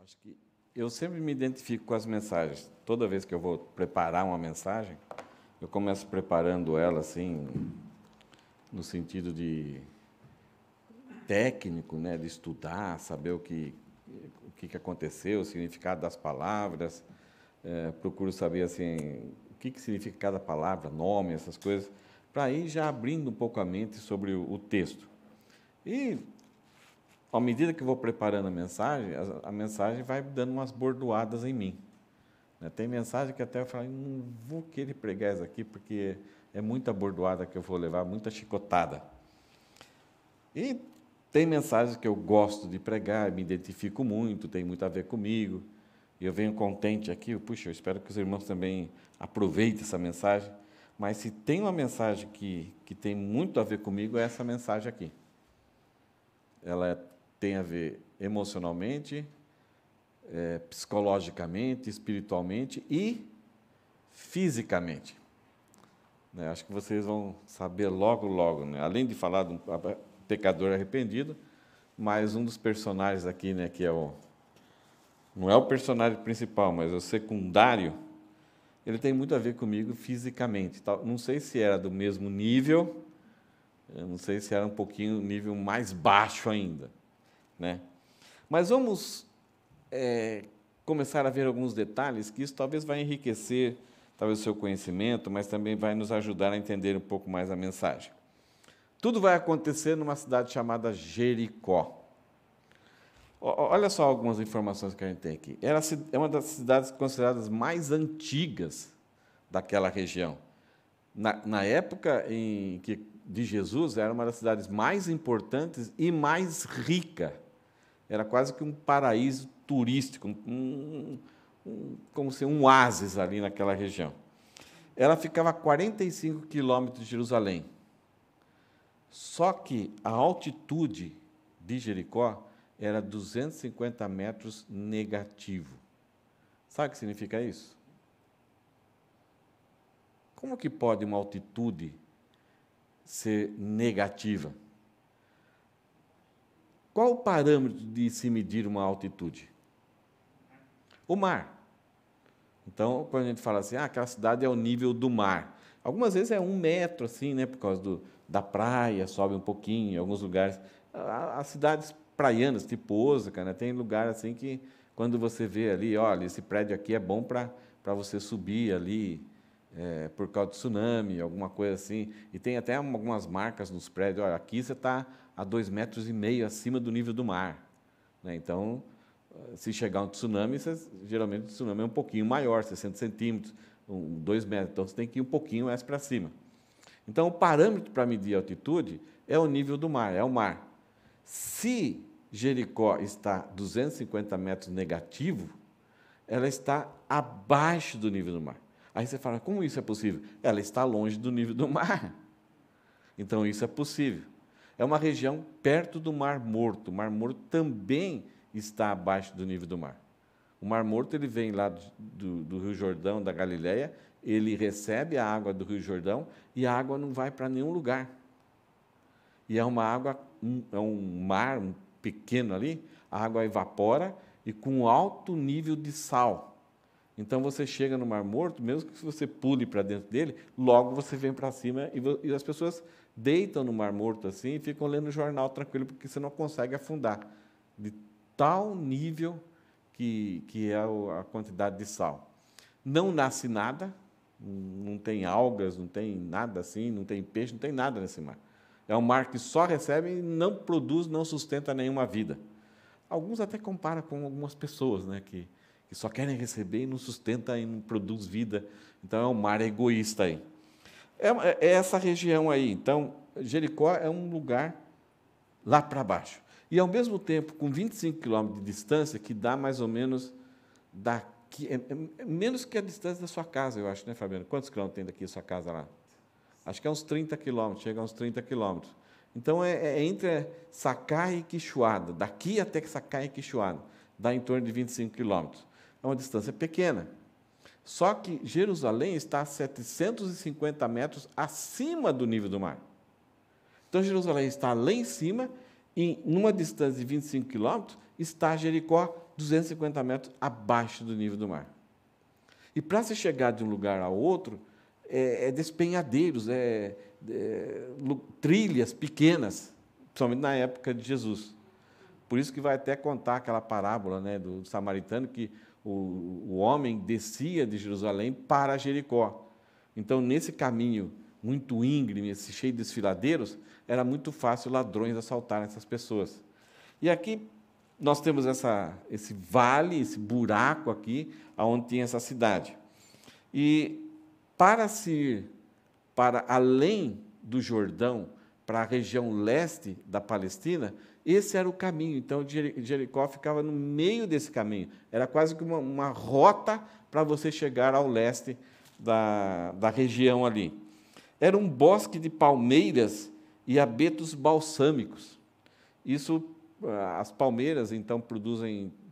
Acho que eu sempre me identifico com as mensagens. Toda vez que eu vou preparar uma mensagem, eu começo preparando ela assim, no sentido de técnico, né, de estudar, saber o que aconteceu, o significado das palavras. Procuro saber assim, o que significa cada palavra, nome, essas coisas, para ir já abrindo um pouco a mente sobre o texto. E, à medida que eu vou preparando a mensagem vai dando umas bordoadas em mim. Tem mensagem que até eu falo, não vou querer pregar isso aqui, porque é muita bordoada que eu vou levar, muita chicotada. E tem mensagens que eu gosto de pregar, me identifico muito, tem muito a ver comigo, e eu venho contente aqui, puxa, eu espero que os irmãos também aproveitem essa mensagem, mas se tem uma mensagem que tem muito a ver comigo, é essa mensagem aqui. Ela tem a ver emocionalmente, psicologicamente, espiritualmente e fisicamente. Acho que vocês vão saber logo, logo. Além de falar de um pecador arrependido, mas um dos personagens aqui, que não é o personagem principal, mas o secundário, ele tem muito a ver comigo fisicamente. Não sei se era do mesmo nível, não sei se era um pouquinho nível mais baixo ainda. Mas vamos começar a ver alguns detalhes, que isso talvez vai enriquecer talvez o seu conhecimento, mas também vai nos ajudar a entender um pouco mais a mensagem. Tudo vai acontecer numa cidade chamada Jericó. Olha só algumas informações que a gente tem aqui. É uma das cidades consideradas mais antigas daquela região. Na época de Jesus, era uma das cidades mais importantes e mais rica. Era quase que um paraíso turístico, como se um oásis ali naquela região. Ela ficava a 45 quilômetros de Jerusalém. Só que a altitude de Jericó era 250 metros negativo. Sabe o que significa isso? Como que pode uma altitude ser negativa? Qual o parâmetro de se medir uma altitude? O mar. Então, quando a gente fala assim, aquela cidade é o nível do mar. Algumas vezes é 1 metro, assim, por causa da praia, sobe um pouquinho, em alguns lugares. As cidades praianas, tipo Osaka, tem lugar assim que, quando você vê ali, olha, esse prédio aqui é bom para você subir ali, por causa do tsunami, alguma coisa assim. E tem até algumas marcas nos prédios, olha, aqui você está a 2,5 metros acima do nível do mar. Então, se chegar um tsunami, geralmente o tsunami é um pouquinho maior, 60 centímetros, 2 metros, então você tem que ir um pouquinho mais para cima. Então, o parâmetro para medir a altitude é o nível do mar, é o mar. Se Jericó está 250 metros negativo, ela está abaixo do nível do mar. Aí você fala, como isso é possível? Ela está longe do nível do mar. Então, isso é possível. É uma região perto do Mar Morto. O Mar Morto também está abaixo do nível do mar. O Mar Morto ele vem lá do Rio Jordão, da Galileia, ele recebe a água do Rio Jordão e a água não vai para nenhum lugar. E é uma água, é um mar pequeno ali, a água evapora e com alto nível de sal. Então, você chega no Mar Morto, mesmo que você pule para dentro dele, logo você vem para cima e as pessoas deitam no Mar Morto assim e ficam lendo o jornal tranquilo, porque você não consegue afundar. De tal nível que é a quantidade de sal. Não nasce nada, não tem algas, não tem nada assim, não tem peixe, não tem nada nesse mar. É um mar que só recebe e não produz, não sustenta nenhuma vida. Alguns até comparam com algumas pessoas, que só querem receber e não sustenta e não produz vida. Então, é um mar egoísta aí. É essa região aí. Então, Jericó é um lugar lá para baixo. E, ao mesmo tempo, com 25 quilômetros de distância, que dá mais ou menos daqui, menos que a distância da sua casa, eu acho, Fabiano? Quantos quilômetros tem daqui a sua casa lá? Acho que é uns 30 quilômetros, chega a uns 30 quilômetros. Então, é entre Sakai e Quixuada, daqui até Sakai e Quixuada, dá em torno de 25 quilômetros. É uma distância pequena. Só que Jerusalém está a 750 metros acima do nível do mar. Então, Jerusalém está lá em cima E, numa distância de 25 quilômetros, está Jericó, 250 metros abaixo do nível do mar. E para se chegar de um lugar ao outro, é despenhadeiros, trilhas pequenas, principalmente na época de Jesus. Por isso que vai até contar aquela parábola, né, do samaritano, que o homem descia de Jerusalém para Jericó. Então, nesse caminho muito íngreme, cheio de desfiladeiros, era muito fácil ladrões assaltarem essas pessoas. E aqui nós temos esse vale, esse buraco aqui, onde tinha essa cidade. E para se ir para além do Jordão, para a região leste da Palestina, esse era o caminho. Então, Jericó ficava no meio desse caminho. Era quase que uma rota para você chegar ao leste da região ali. Era um bosque de palmeiras e abetos balsâmicos. Isso, as palmeiras, então,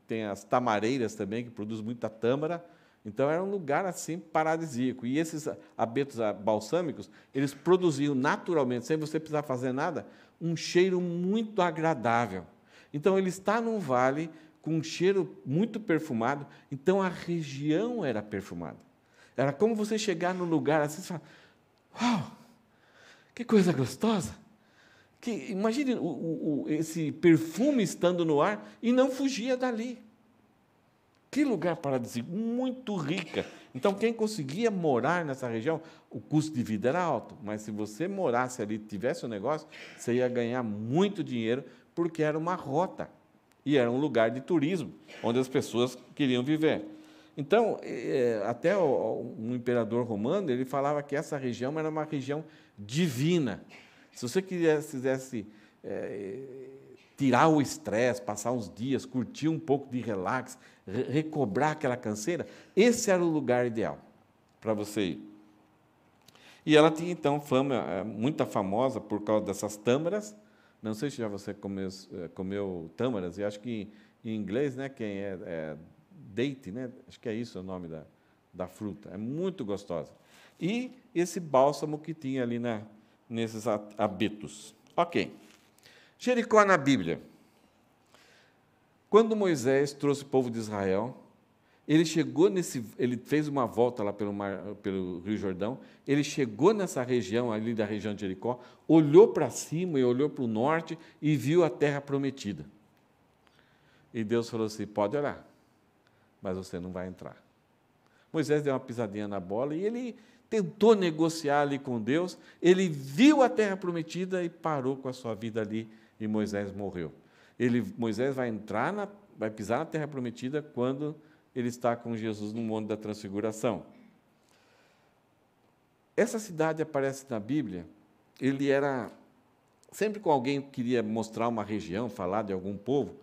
tem as tamareiras também, que produzem muita tâmara. Então, era um lugar assim paradisíaco. E esses abetos balsâmicos, eles produziam naturalmente, sem você precisar fazer nada, um cheiro muito agradável. Então, ele está num vale com um cheiro muito perfumado. Então, a região era perfumada. Era como você chegar num lugar assim e falar: uau, que coisa gostosa! Imagine esse perfume estando no ar e não fugia dali. Que lugar paradisíaco, muito rica. Então, quem conseguia morar nessa região, o custo de vida era alto, mas se você morasse ali, tivesse um negócio, você ia ganhar muito dinheiro, porque era uma rota, e era um lugar de turismo, onde as pessoas queriam viver. Então, até um imperador romano, ele falava que essa região era uma região divina. Se você quisesse tirar o estresse, passar uns dias, curtir um pouco de relax, recobrar aquela canseira, esse era o lugar ideal para você ir. E ela tinha, então, fama, muito famosa por causa dessas tâmaras. Não sei se já você comeu tâmaras, e acho que em inglês, né, quem date, né, acho que é isso o nome da fruta. É muito gostosa. E esse bálsamo que tinha ali nesses abetos. Ok. Jericó na Bíblia. Quando Moisés trouxe o povo de Israel, ele fez uma volta lá pelo Rio Jordão, ele chegou nessa região, ali da região de Jericó, olhou para cima e olhou para o norte e viu a terra prometida. E Deus falou assim: pode olhar, mas você não vai entrar. Moisés deu uma pisadinha na bola e ele tentou negociar ali com Deus, ele viu a terra prometida e parou com a sua vida ali, e Moisés morreu. Moisés vai pisar na terra prometida quando ele está com Jesus no Monte da Transfiguração. Essa cidade aparece na Bíblia, ele era, sempre que alguém queria mostrar uma região, falar de algum povo,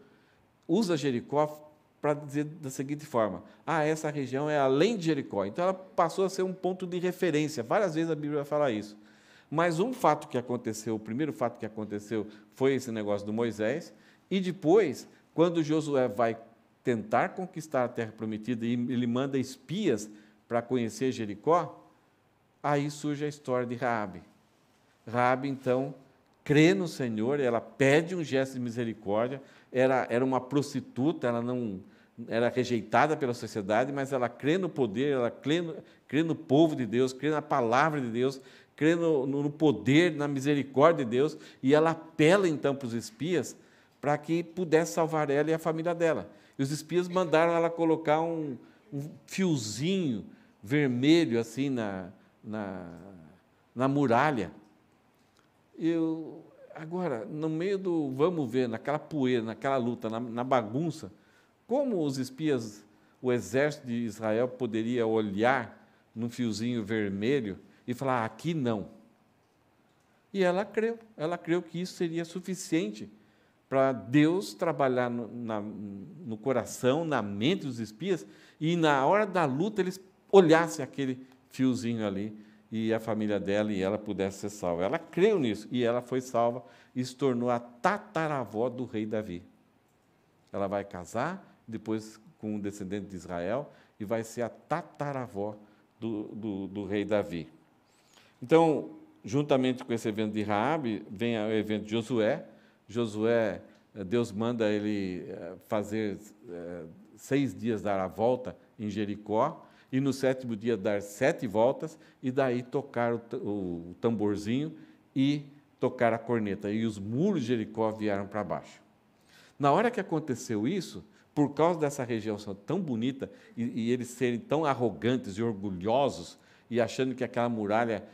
usa Jericó para dizer da seguinte forma: essa região é além de Jericó. Então, ela passou a ser um ponto de referência. Várias vezes a Bíblia vai falar isso. Mas o primeiro fato que aconteceu foi esse negócio do Moisés, e depois, quando Josué vai tentar conquistar a terra prometida e ele manda espias para conhecer Jericó, aí surge a história de Raabe. Raabe, então, crê no Senhor, ela pede um gesto de misericórdia, era uma prostituta, ela não era rejeitada pela sociedade, mas ela crê no poder, ela crê no povo de Deus, crê na palavra de Deus, crê no poder, na misericórdia de Deus, e ela apela, então, para os espias para que pudesse salvar ela e a família dela. E os espias mandaram ela colocar um fiozinho vermelho assim na muralha. Agora, no meio vamos ver, naquela poeira, naquela luta, na bagunça, como os espias, o exército de Israel poderia olhar num fiozinho vermelho e falar: aqui não. E ela creu que isso seria suficiente para Deus trabalhar no coração, na mente dos espias, e na hora da luta eles olhassem aquele fiozinho ali, e a família dela e ela pudesse ser salva. Ela creu nisso, e ela foi salva e se tornou a tataravó do rei Davi. Ela vai casar, depois com um descendente de Israel, e vai ser a tataravó do rei Davi. Então, juntamente com esse evento de Raabe, vem o evento de Josué. Josué, Deus manda ele fazer 6 dias dar a volta em Jericó, e no 7º dia dar 7 voltas, e daí tocar o tamborzinho e tocar a corneta. E os muros de Jericó vieram para baixo. Na hora que aconteceu isso, por causa dessa região ser tão bonita, e eles serem tão arrogantes e orgulhosos, e achando que aquela muralha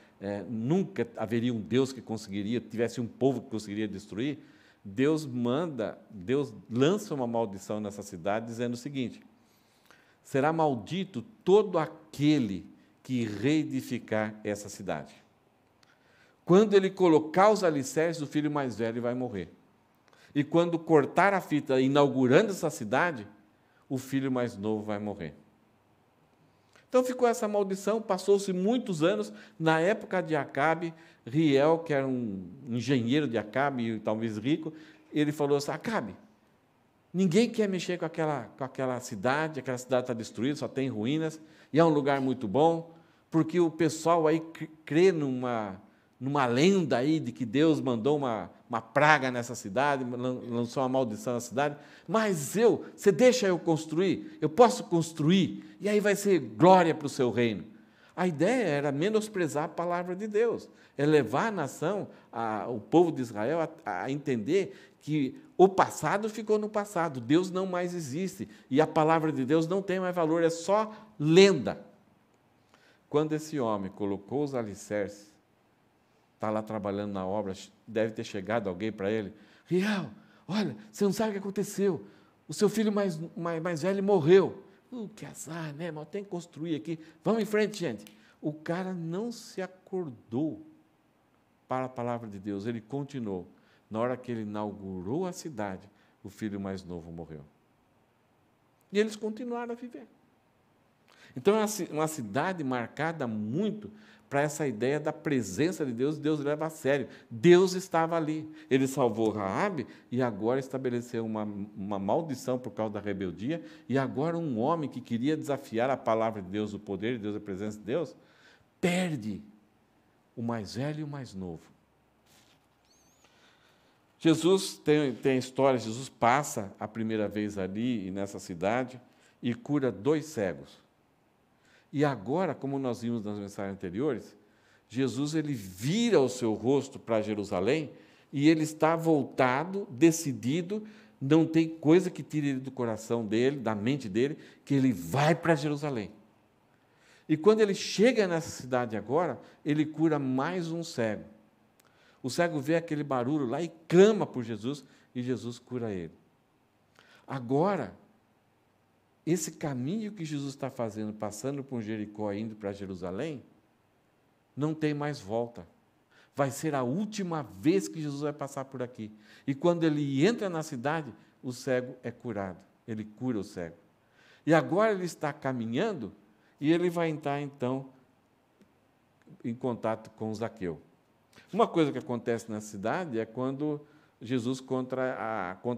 nunca haveria um Deus que conseguiria, tivesse um povo que conseguiria destruir, Deus lança uma maldição nessa cidade, dizendo o seguinte: será maldito todo aquele que reedificar essa cidade. Quando ele colocar os alicerces, o filho mais velho vai morrer. E quando cortar a fita, inaugurando essa cidade, o filho mais novo vai morrer. Então ficou essa maldição, passou-se muitos anos. Na época de Acabe, Riel, que era um engenheiro de Acabe, e talvez rico, ele falou assim: Acabe, ninguém quer mexer com aquela cidade está destruída, só tem ruínas, e é um lugar muito bom, porque o pessoal aí crê numa lenda aí de que Deus mandou uma praga nessa cidade, lançou uma maldição na cidade, mas você deixa eu construir, eu posso construir, e aí vai ser glória para o seu reino. A ideia era menosprezar a palavra de Deus, é levar a nação, o povo de Israel, a entender que o passado ficou no passado, Deus não mais existe, e a palavra de Deus não tem mais valor, é só lenda. Quando esse homem colocou os alicerces, está lá trabalhando na obra, deve ter chegado alguém para ele: Riel, olha, você não sabe o que aconteceu, o seu filho mais velho morreu. Que azar, né? Mas tem que construir aqui, vamos em frente, gente. O cara não se acordou para a palavra de Deus, ele continuou. Na hora que ele inaugurou a cidade, o filho mais novo morreu. E eles continuaram a viver. Então, é uma cidade marcada muito para essa ideia da presença de Deus. Deus leva a sério. Deus estava ali. Ele salvou Raabe e agora estabeleceu uma maldição por causa da rebeldia. E agora um homem que queria desafiar a palavra de Deus, o poder de Deus, a presença de Deus, perde o mais velho e o mais novo. Jesus tem a história, Jesus passa a primeira vez ali nessa cidade e cura 2 cegos. E agora, como nós vimos nas mensagens anteriores, Jesus ele vira o seu rosto para Jerusalém e ele está voltado, decidido, não tem coisa que tire ele do coração dele, da mente dele, que ele vai para Jerusalém. E quando ele chega nessa cidade agora, ele cura mais um cego. O cego vê aquele barulho lá e clama por Jesus, e Jesus cura ele. Agora, esse caminho que Jesus está fazendo, passando por Jericó e indo para Jerusalém, não tem mais volta. Vai ser a última vez que Jesus vai passar por aqui. E quando ele entra na cidade, o cego é curado. Ele cura o cego. E agora ele está caminhando e ele vai entrar, então, em contato com Zaqueu. Uma coisa que acontece na cidade é quando Jesus conta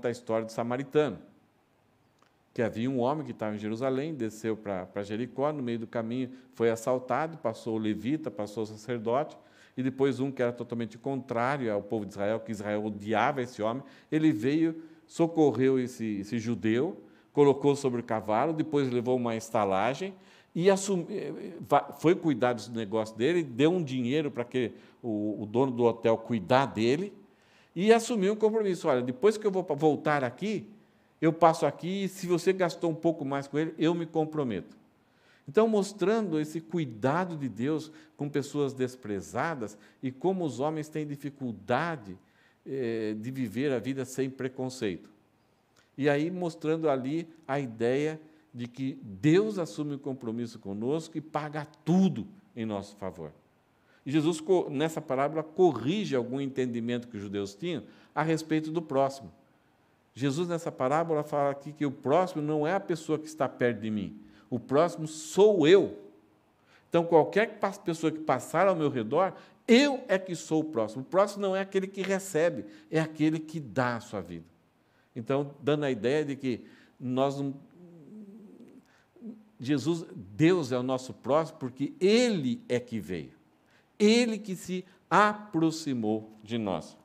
a história do samaritano. Que havia um homem que estava em Jerusalém, desceu para Jericó, no meio do caminho foi assaltado, passou o levita, passou o sacerdote, e depois um que era totalmente contrário ao povo de Israel, que Israel odiava esse homem, ele veio, socorreu esse judeu, colocou sobre o cavalo, depois levou uma estalagem, e foi cuidar do negócio dele, deu um dinheiro para que o dono do hotel cuidar dele, e assumiu um compromisso: olha, depois que eu vou voltar aqui, eu passo aqui, e se você gastou um pouco mais com ele, eu me comprometo. Então, mostrando esse cuidado de Deus com pessoas desprezadas e como os homens têm dificuldade de viver a vida sem preconceito. E aí, mostrando ali a ideia de que Deus assume o compromisso conosco e paga tudo em nosso favor. E Jesus, nessa parábola, corrige algum entendimento que os judeus tinham a respeito do próximo. Jesus, nessa parábola, fala aqui que o próximo não é a pessoa que está perto de mim. O próximo sou eu. Então, qualquer pessoa que passar ao meu redor, eu é que sou o próximo. O próximo não é aquele que recebe, é aquele que dá a sua vida. Então, dando a ideia de que Deus é o nosso próximo, porque Ele é que veio. Ele que se aproximou de nós.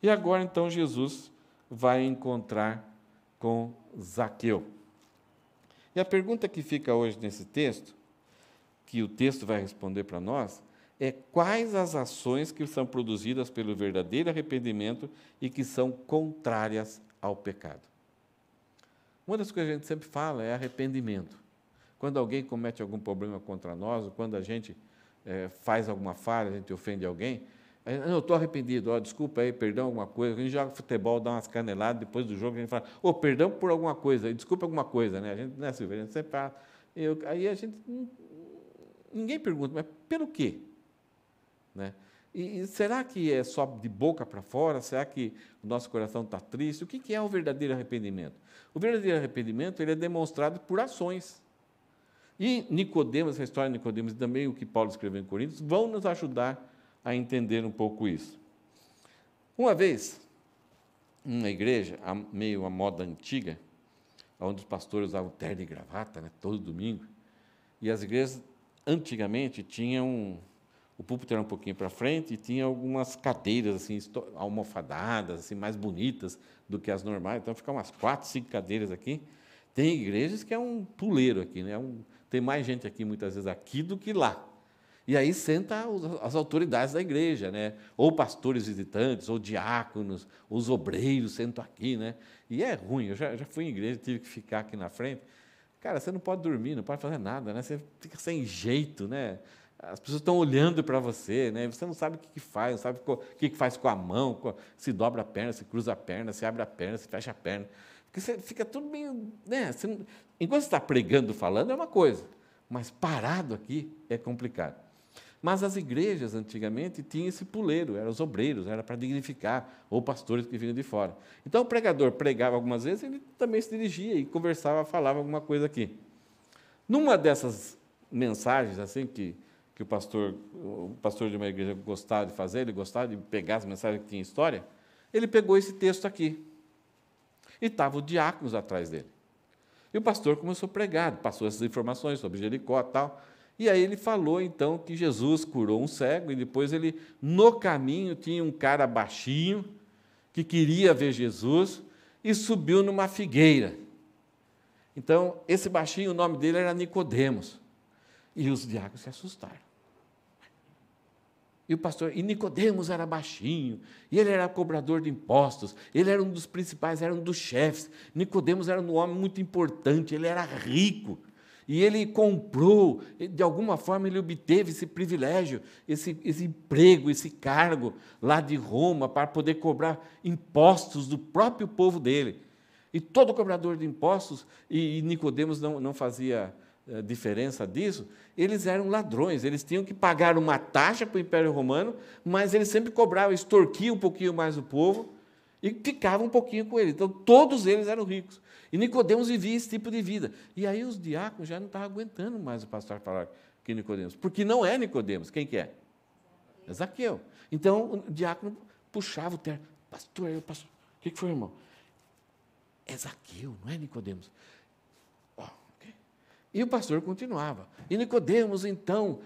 E agora, então, Jesus vai encontrar com Zaqueu. E a pergunta que fica hoje nesse texto, que o texto vai responder para nós, é quais as ações que são produzidas pelo verdadeiro arrependimento e que são contrárias ao pecado. Uma das coisas que a gente sempre fala é arrependimento. Quando alguém comete algum problema contra nós, ou quando a gente faz alguma falha, a gente ofende alguém, eu estou arrependido, desculpa aí, perdão alguma coisa. A gente joga futebol, dá umas caneladas, depois do jogo a gente fala, perdão por alguma coisa, desculpa alguma coisa, né? A gente, né, Silvia? A gente sempre fala, aí a gente, ninguém pergunta, mas pelo quê? Né? E será que é só de boca para fora? Será que o nosso coração está triste? O que é o verdadeiro arrependimento? O verdadeiro arrependimento ele é demonstrado por ações. E Nicodemos, a história de Nicodemos e também o que Paulo escreveu em Coríntios, vão nos ajudar a entender um pouco isso. Uma vez, numa igreja, meio a moda antiga, onde os pastores usavam terno e gravata, né, todo domingo, e as igrejas, antigamente, tinham o púlpito era um pouquinho para frente e tinha algumas cadeiras assim, almofadadas, assim, mais bonitas do que as normais. Então, ficam umas 4, 5 cadeiras aqui. Tem igrejas que é um puleiro aqui, né? Tem mais gente aqui, muitas vezes, aqui do que lá. E aí senta as autoridades da igreja, né? Ou pastores visitantes, ou diáconos, os obreiros sentam aqui, né? E é ruim, eu já fui em igreja, tive que ficar aqui na frente. Cara, você não pode dormir, não pode fazer nada, né? Você fica sem jeito, né? As pessoas estão olhando para você, né? Você não sabe o que faz, não sabe o que faz com a mão, se dobra a perna, se cruza a perna, se abre a perna, se fecha a perna. Porque você fica tudo meio... Né? Enquanto você está pregando, falando, é uma coisa, mas parado aqui é complicado. Mas as igrejas, antigamente, tinham esse puleiro, eram os obreiros, era para dignificar, ou pastores que vinham de fora. Então, o pregador pregava algumas vezes, ele também se dirigia e conversava, falava alguma coisa aqui. Numa dessas mensagens, assim, que o pastor de uma igreja gostava de fazer, ele gostava de pegar as mensagens que tinham história, ele pegou esse texto aqui. E estavam os diáconos atrás dele. E o pastor começou a pregar, passou essas informações sobre Jericó e tal. E aí ele falou, então, que Jesus curou um cego, e depois ele, no caminho, tinha um cara baixinho, que queria ver Jesus, e subiu numa figueira. Então, esse baixinho, o nome dele era Nicodemos. E os diáconos se assustaram. E Nicodemos era baixinho, e ele era cobrador de impostos, ele era um dos principais, era um dos chefes. Nicodemos era um homem muito importante, ele era rico. E ele comprou, de alguma forma ele obteve esse privilégio, esse emprego, esse cargo lá de Roma, para poder cobrar impostos do próprio povo dele. E todo cobrador de impostos, e Nicodemos não fazia diferença disso, eles eram ladrões, eles tinham que pagar uma taxa para o Império Romano, mas eles sempre cobravam, extorquiam um pouquinho mais o povo e ficavam um pouquinho com ele. Então, todos eles eram ricos. E Nicodemos vivia esse tipo de vida. E aí os diáconos já não estavam aguentando mais o pastor falar que Nicodemos, porque não é Nicodemos, quem que é? É Zaqueu. Então, o diácono puxava o terno. Pastor, o que foi, irmão? É Zaqueu, não é Nicodemos. E o pastor continuava. E Nicodemos, então,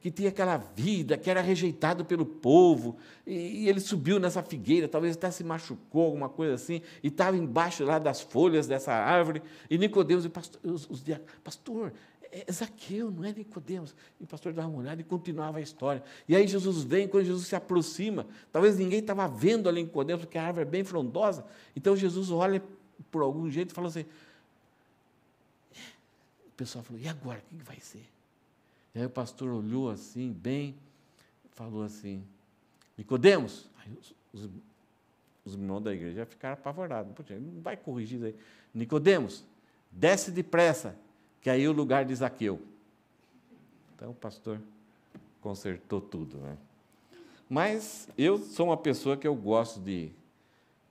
que tinha aquela vida, que era rejeitado pelo povo, e ele subiu nessa figueira, talvez até se machucou, alguma coisa assim, e estava embaixo lá das folhas dessa árvore, e Nicodemos, os diáconos, pastor, é Zaqueu, não é Nicodemos. E o pastor dava uma olhada e continuava a história. E aí Jesus vem, quando Jesus se aproxima, talvez ninguém estava vendo ali Nicodemos, porque a árvore é bem frondosa, então Jesus olha por algum jeito e fala assim, o pessoal falou, e agora, o que vai ser? E aí o pastor olhou assim, bem, falou assim, Nicodemos. Aí os irmãos da igreja já ficaram apavorados. Poxa, não vai corrigir isso aí. Nicodemos, desce depressa, que aí é o lugar de Zaqueu. Então o pastor consertou tudo, né? Mas eu sou uma pessoa que eu gosto de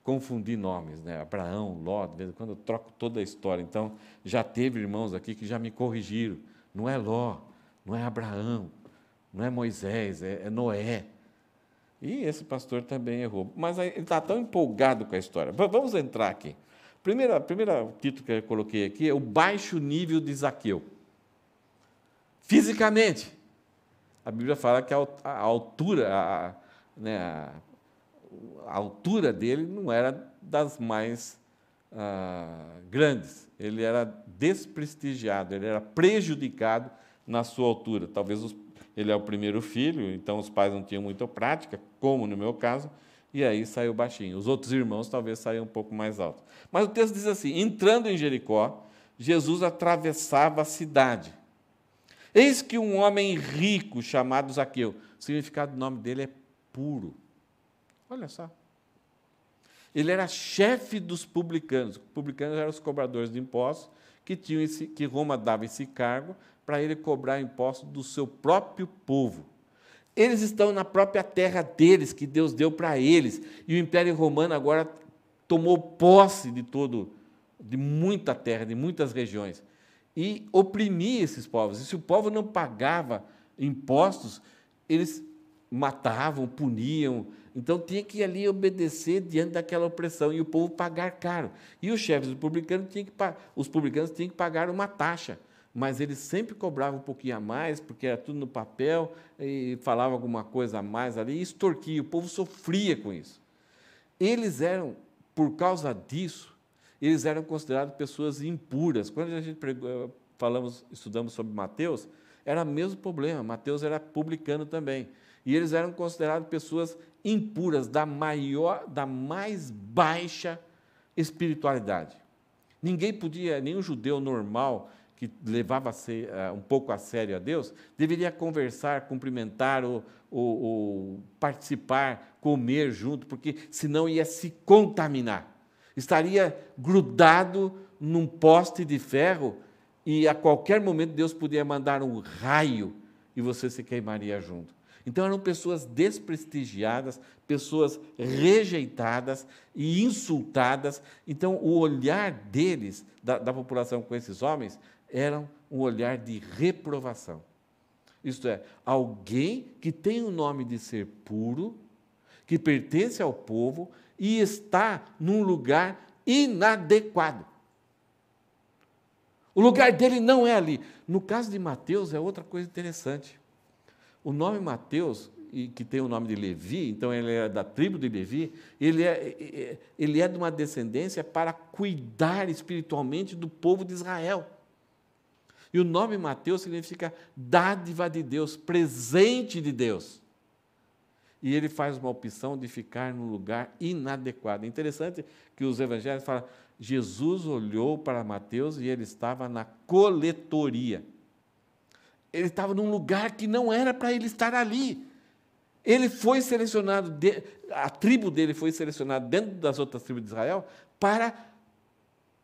confundir nomes, né? Abraão, Ló, de vez em quando eu troco toda a história. Então, já teve irmãos aqui que já me corrigiram. Não é Ló, não é Abraão, não é Moisés, é Noé. E esse pastor também errou. Mas ele está tão empolgado com a história. Vamos entrar aqui. Primeiro título que eu coloquei aqui é o baixo nível de Zaqueu. Fisicamente, a Bíblia fala que a altura, a altura dele não era das mais grandes. Ele era desprestigiado, ele era prejudicado na sua altura. Talvez ele é o primeiro filho, então os pais não tinham muita prática, como no meu caso, e aí saiu baixinho. Os outros irmãos talvez saiam um pouco mais altos. Mas o texto diz assim: entrando em Jericó, Jesus atravessava a cidade. Eis que um homem rico, chamado Zaqueu, o significado do nome dele é puro. Olha só. Ele era chefe dos publicanos. Os publicanos eram os cobradores de impostos, que Roma dava esse cargo para ele cobrar impostos do seu próprio povo. Eles estão na própria terra deles, que Deus deu para eles. E o Império Romano agora tomou posse de muita terra, de muitas regiões. E oprimia esses povos. E se o povo não pagava impostos, eles matavam, puniam. Então, tinha que ir ali obedecer diante daquela opressão, e o povo pagar caro. E os chefes dos publicanos os publicanos tinham que pagar uma taxa, mas eles sempre cobravam um pouquinho a mais, porque era tudo no papel, e falavam alguma coisa a mais ali, e extorquia. O povo sofria com isso. Eles eram, por causa disso, eles eram considerados pessoas impuras. Quando a gente estudamos sobre Mateus, era o mesmo problema. Mateus era publicano também. E eles eram considerados pessoas impuras, da mais baixa espiritualidade. Nenhum judeu normal que levava um pouco a sério a Deus, deveria conversar, cumprimentar ou participar, comer junto, porque senão ia se contaminar. Estaria grudado num poste de ferro e a qualquer momento Deus podia mandar um raio e você se queimaria junto. Então eram pessoas desprestigiadas, pessoas rejeitadas e insultadas. Então o olhar deles, da população com esses homens, era um olhar de reprovação. Isto é, alguém que tem o nome de ser puro, que pertence ao povo e está num lugar inadequado. O lugar dele não é ali. No caso de Mateus, é outra coisa interessante. O nome Mateus, que tem o nome de Levi, então ele é da tribo de Levi, ele é de uma descendência para cuidar espiritualmente do povo de Israel. E o nome Mateus significa dádiva de Deus, presente de Deus. E ele faz uma opção de ficar num lugar inadequado. É interessante que os evangelhos falam, Jesus olhou para Mateus e ele estava na coletoria. Ele estava num lugar que não era para ele estar ali. Ele foi selecionado, a tribo dele foi selecionada dentro das outras tribos de Israel para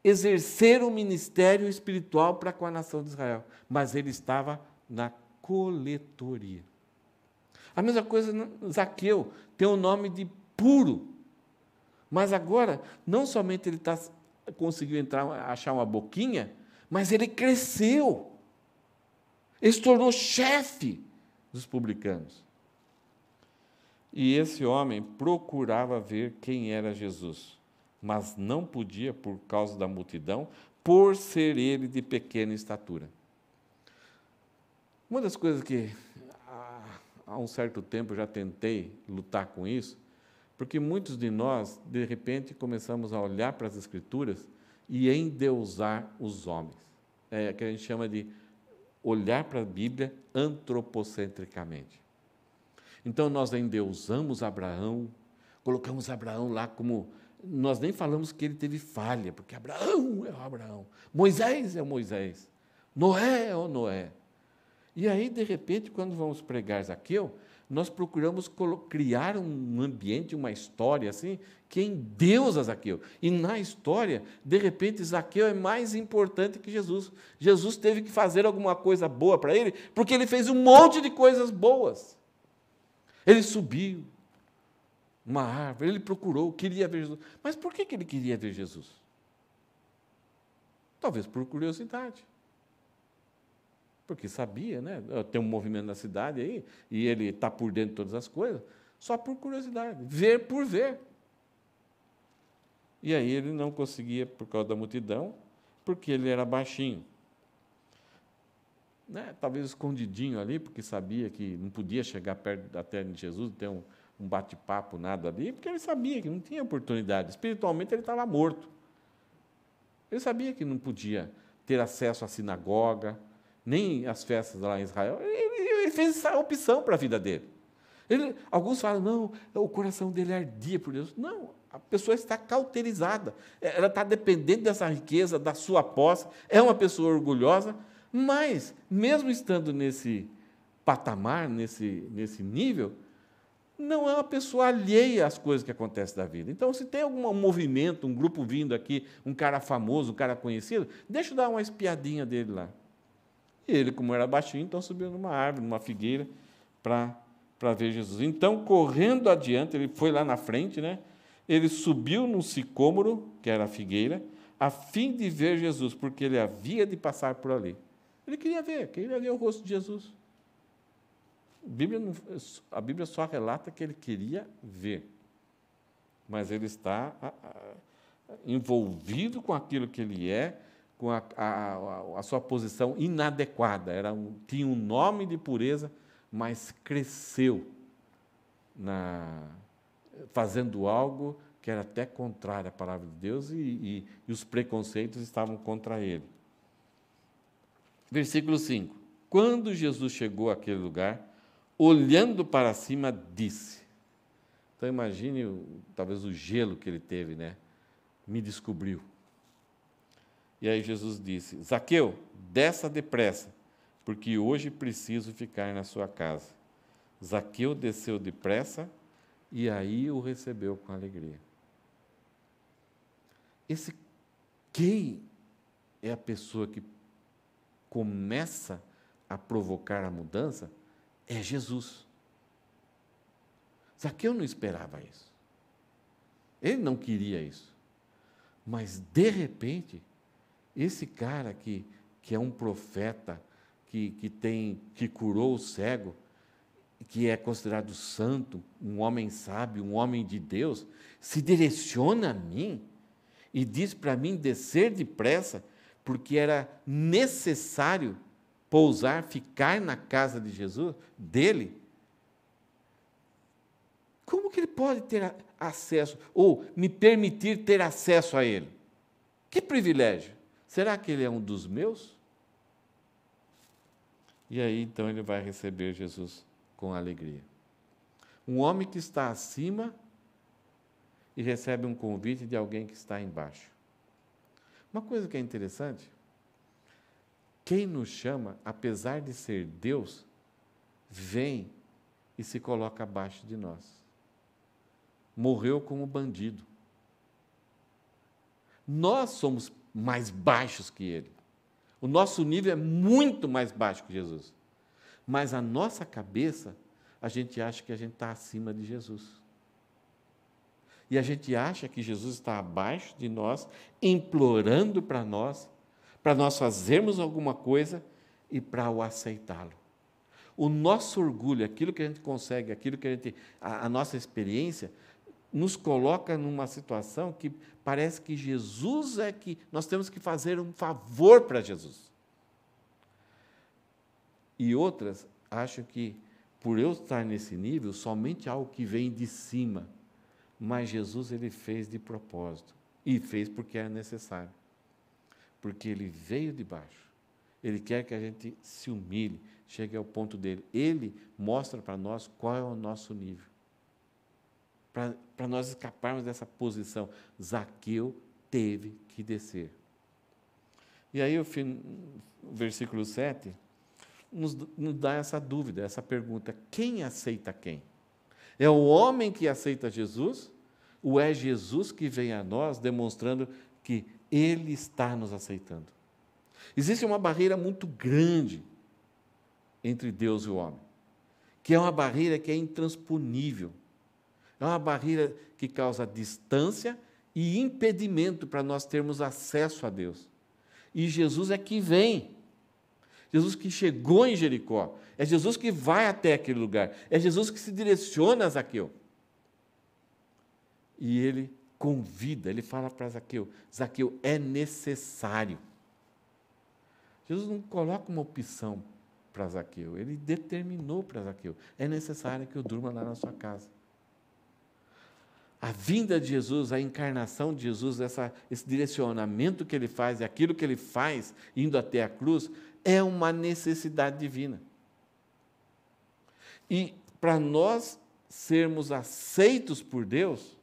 exercer um ministério espiritual para com a nação de Israel. Mas ele estava na coletoria. A mesma coisa, Zaqueu tem o nome de puro. Mas agora, não somente ele conseguiu achar uma boquinha, mas ele cresceu. Ele se tornou chefe dos publicanos. E esse homem procurava ver quem era Jesus, mas não podia por causa da multidão, por ser ele de pequena estatura. Uma das coisas que há um certo tempo eu já tentei lutar com isso, porque muitos de nós, de repente, começamos a olhar para as Escrituras e endeusar os homens. É que a gente chama de olhar para a Bíblia antropocentricamente. Então, nós endeusamos Abraão, colocamos Abraão lá como... Nós nem falamos que ele teve falha, porque Abraão é o Abraão, Moisés é o Moisés, Noé é o Noé. E aí, de repente, quando vamos pregar Zaqueu, nós procuramos criar um ambiente, uma história assim, que endeusa Zaqueu. E na história, de repente, Zaqueu é mais importante que Jesus. Jesus teve que fazer alguma coisa boa para ele, porque ele fez um monte de coisas boas. Ele subiu uma árvore, ele procurou, queria ver Jesus. Mas por que ele queria ver Jesus? Talvez por curiosidade. Porque sabia, né? Tem um movimento na cidade aí, e ele está por dentro de todas as coisas, só por curiosidade, ver por ver. E aí ele não conseguia, por causa da multidão, porque ele era baixinho. Né? Talvez escondidinho ali, porque sabia que não podia chegar perto da terra de Jesus, ter um bate-papo, nada ali, porque ele sabia que não tinha oportunidade. Espiritualmente, ele estava morto. Ele sabia que não podia ter acesso à sinagoga, nem às festas lá em Israel. Ele fez essa opção para a vida dele. Alguns falam, não, o coração dele ardia por Deus. Não, a pessoa está cauterizada. Ela está dependente dessa riqueza, da sua posse. É uma pessoa orgulhosa, mas, mesmo estando nesse patamar, nesse nível, não é uma pessoa alheia às coisas que acontecem da vida. Então, se tem algum movimento, um grupo vindo aqui, um cara famoso, um cara conhecido, deixa eu dar uma espiadinha dele lá. E ele, como era baixinho, então subiu numa árvore, numa figueira, para ver Jesus. Então, correndo adiante, ele foi lá na frente, né? Ele subiu num sicômoro, que era a figueira, a fim de ver Jesus, porque ele havia de passar por ali. Ele queria ver o rosto de Jesus. A Bíblia só relata que ele queria ver, mas ele está envolvido com aquilo que ele é, com a sua posição inadequada. Tinha um nome de pureza, mas cresceu fazendo algo que era até contrário à palavra de Deus e os preconceitos estavam contra ele. Versículo 5. Quando Jesus chegou àquele lugar, olhando para cima, disse. Então, imagine talvez o gelo que ele teve, né? Me descobriu. E aí Jesus disse, Zaqueu, desça depressa, porque hoje preciso ficar na sua casa. Zaqueu desceu depressa e aí o recebeu com alegria. Quem é a pessoa que começa a provocar a mudança? É Jesus. Zaqueu não esperava isso. Ele não queria isso. Mas, de repente, esse cara que é um profeta, que curou o cego, que é considerado santo, um homem sábio, um homem de Deus, se direciona a mim e diz para mim descer depressa, porque era necessário pousar, ficar na casa de Jesus, dele. Como que ele pode ter acesso, ou me permitir ter acesso a ele? Que privilégio! Será que ele é um dos meus? E aí, então, ele vai receber Jesus com alegria. Um homem que está acima e recebe um convite de alguém que está embaixo. Uma coisa que é interessante, quem nos chama, apesar de ser Deus, vem e se coloca abaixo de nós. Morreu como bandido. Nós somos mais baixos que ele. O nosso nível é muito mais baixo que Jesus. Mas a nossa cabeça, a gente acha que a gente está acima de Jesus. E a gente acha que Jesus está abaixo de nós, implorando para nós fazermos alguma coisa e para o aceitá-lo. O nosso orgulho, aquilo que a gente consegue, aquilo que a nossa experiência, nos coloca numa situação que parece que Jesus é que nós temos que fazer um favor para Jesus. E outras acham que, por eu estar nesse nível, somente algo que vem de cima. Mas Jesus, ele fez de propósito. E fez porque era necessário. Porque ele veio de baixo. Ele quer que a gente se humilhe, chegue ao ponto dele. Ele mostra para nós qual é o nosso nível. Para nós escaparmos dessa posição. Zaqueu teve que descer. E aí o versículo 7 nos dá essa dúvida, essa pergunta: quem aceita quem? É o homem que aceita Jesus, ou é Jesus que vem a nós demonstrando que Ele está nos aceitando? Existe uma barreira muito grande entre Deus e o homem, que é uma barreira que é intransponível. É uma barreira que causa distância e impedimento para nós termos acesso a Deus. E Jesus é que vem. Jesus que chegou em Jericó. É Jesus que vai até aquele lugar. É Jesus que se direciona a Zaqueu. E ele convida, ele fala para Zaqueu: Zaqueu, é necessário. Jesus não coloca uma opção para Zaqueu, ele determinou para Zaqueu: é necessário que eu durma lá na sua casa. A vinda de Jesus, a encarnação de Jesus, esse direcionamento que ele faz, e aquilo que ele faz indo até a cruz, é uma necessidade divina. E para nós sermos aceitos por Deus,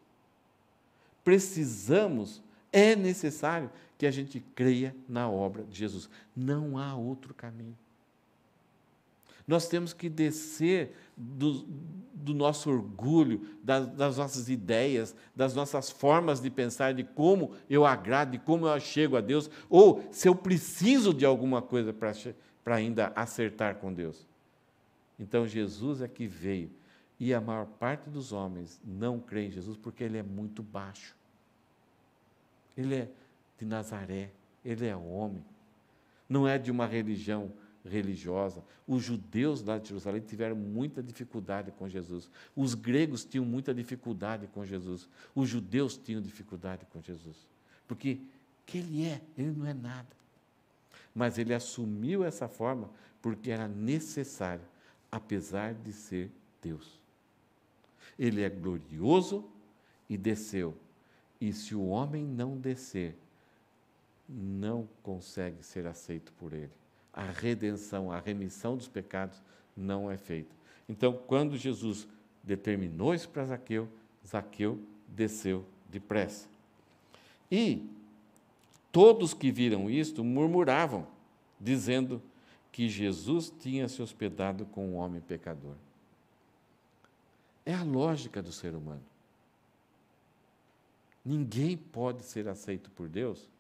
é necessário que a gente creia na obra de Jesus. Não há outro caminho. Nós temos que descer do nosso orgulho, das nossas ideias, das nossas formas de pensar, de como eu agrado, de como eu chego a Deus, ou se eu preciso de alguma coisa para ainda acertar com Deus. Então, Jesus é que veio. E a maior parte dos homens não crê em Jesus porque ele é muito baixo. Ele é de Nazaré, ele é homem. Não é de uma religião religiosa. Os judeus lá de Jerusalém tiveram muita dificuldade com Jesus. Os gregos tinham muita dificuldade com Jesus. Os judeus tinham dificuldade com Jesus. Porque ele não é nada. Mas ele assumiu essa forma porque era necessário, apesar de ser Deus. Ele é glorioso e desceu. E se o homem não descer, não consegue ser aceito por ele. A redenção, a remissão dos pecados não é feita. Então, quando Jesus determinou isso para Zaqueu, Zaqueu desceu depressa. E todos que viram isto murmuravam, dizendo que Jesus tinha se hospedado com um homem pecador. É a lógica do ser humano. Ninguém pode ser aceito por Deus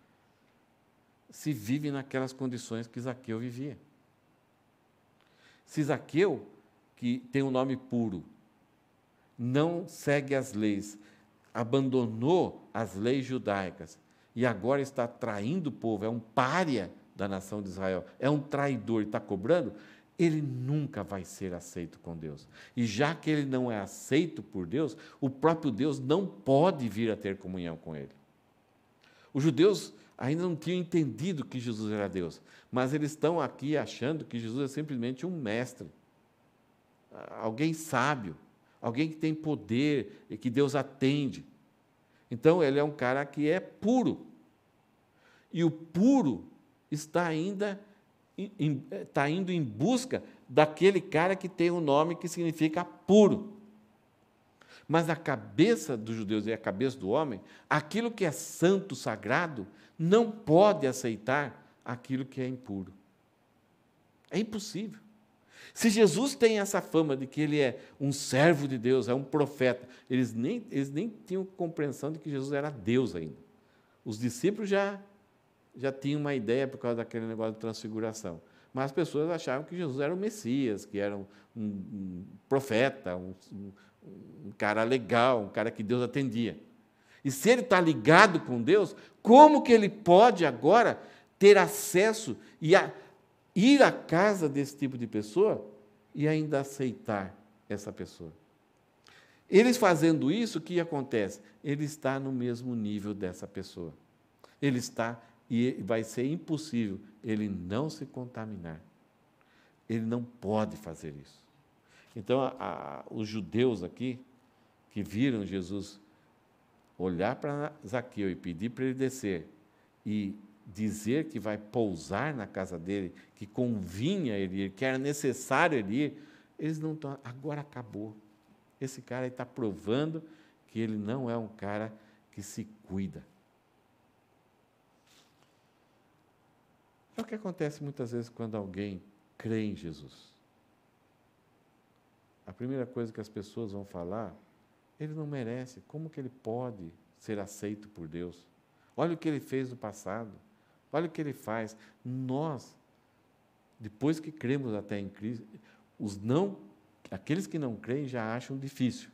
se vive naquelas condições que Zaqueu vivia. Se Zaqueu, que tem um nome puro, não segue as leis, abandonou as leis judaicas e agora está traindo o povo, é um pária da nação de Israel, é um traidor e está cobrando, ele nunca vai ser aceito com Deus. E já que ele não é aceito por Deus, o próprio Deus não pode vir a ter comunhão com ele. Os judeus ainda não tinham entendido que Jesus era Deus, mas eles estão aqui achando que Jesus é simplesmente um mestre, alguém sábio, alguém que tem poder e que Deus atende. Então, ele é um cara que é puro. E o puro está indo em busca daquele cara que tem um nome que significa puro. Mas a cabeça dos judeus e a cabeça do homem, aquilo que é santo, sagrado, não pode aceitar aquilo que é impuro. É impossível. Se Jesus tem essa fama de que ele é um servo de Deus, é um profeta, eles nem tinham compreensão de que Jesus era Deus ainda. Os discípulos já tinham uma ideia por causa daquele negócio de transfiguração. Mas as pessoas achavam que Jesus era o Messias, que era um profeta, um cara legal, um cara que Deus atendia. E se ele está ligado com Deus, como que ele pode agora ter acesso e ir à casa desse tipo de pessoa e ainda aceitar essa pessoa? Eles fazendo isso, o que acontece? Ele está no mesmo nível dessa pessoa. Ele está, e vai ser impossível ele não se contaminar. Ele não pode fazer isso. Então, os judeus aqui, que viram Jesus olhar para Zaqueu e pedir para ele descer e dizer que vai pousar na casa dele, que convinha ele ir, que era necessário ele ir, eles não estão. Agora acabou. Esse cara está provando que ele não é um cara que se cuida. É o que acontece muitas vezes quando alguém crê em Jesus. A primeira coisa que as pessoas vão falar, ele não merece, como que ele pode ser aceito por Deus? Olha o que ele fez no passado, olha o que ele faz. Nós, depois que cremos até em Cristo, aqueles que não creem já acham difícil.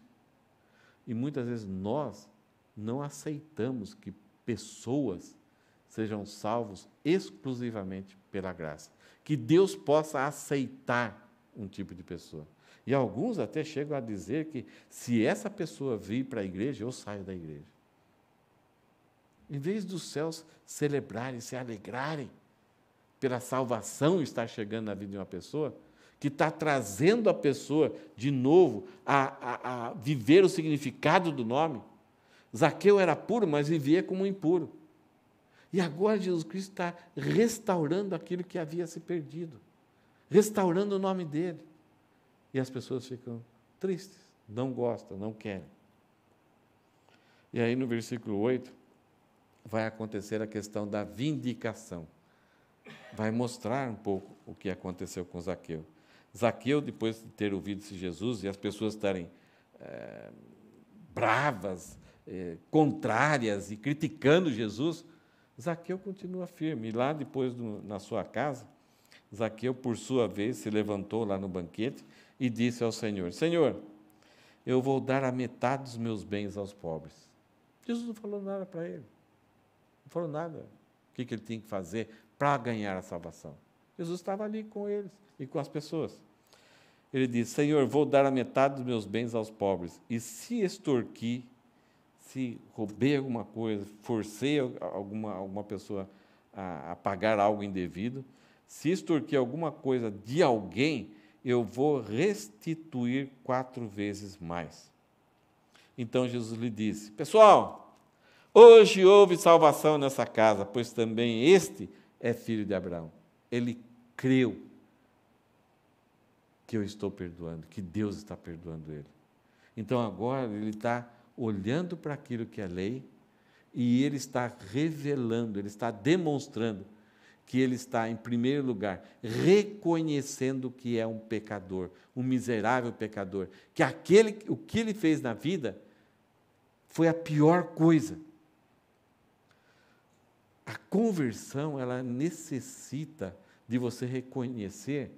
E muitas vezes nós não aceitamos que pessoas sejam salvos exclusivamente pela graça. Que Deus possa aceitar um tipo de pessoa. E alguns até chegam a dizer que se essa pessoa vir para a igreja, eu saio da igreja. Em vez dos céus celebrarem, se alegrarem pela salvação estar chegando na vida de uma pessoa, que está trazendo a pessoa de novo a viver o significado do nome, Zaqueu era puro, mas vivia como impuro. E agora Jesus Cristo está restaurando aquilo que havia se perdido, restaurando o nome dele. E as pessoas ficam tristes, não gostam, não querem. E aí no versículo 8, vai acontecer a questão da vindicação. Vai mostrar um pouco o que aconteceu com Zaqueu. Zaqueu, depois de ter ouvido esse Jesus e as pessoas estarem bravas, contrárias e criticando Jesus, Zaqueu continua firme. E lá depois, na sua casa, Zaqueu, por sua vez, se levantou lá no banquete e disse ao Senhor: Senhor, eu vou dar a metade dos meus bens aos pobres. Jesus não falou nada para ele. Não falou nada. O que ele tinha que fazer para ganhar a salvação. Jesus estava ali com eles e com as pessoas. Ele disse: Senhor, vou dar a metade dos meus bens aos pobres. E se extorqui, se roubei alguma coisa, forcei alguma pessoa a pagar algo indevido, se extorqui alguma coisa de alguém, eu vou restituir 4 vezes mais. Então Jesus lhe disse: pessoal, hoje houve salvação nessa casa, pois também este é filho de Abraão. Ele creu que eu estou perdoando, que Deus está perdoando ele. Então agora ele está olhando para aquilo que é lei e ele está revelando, ele está demonstrando que ele está, em primeiro lugar, reconhecendo que é um pecador, um miserável pecador, que o que ele fez na vida foi a pior coisa. A conversão, ela necessita de você reconhecer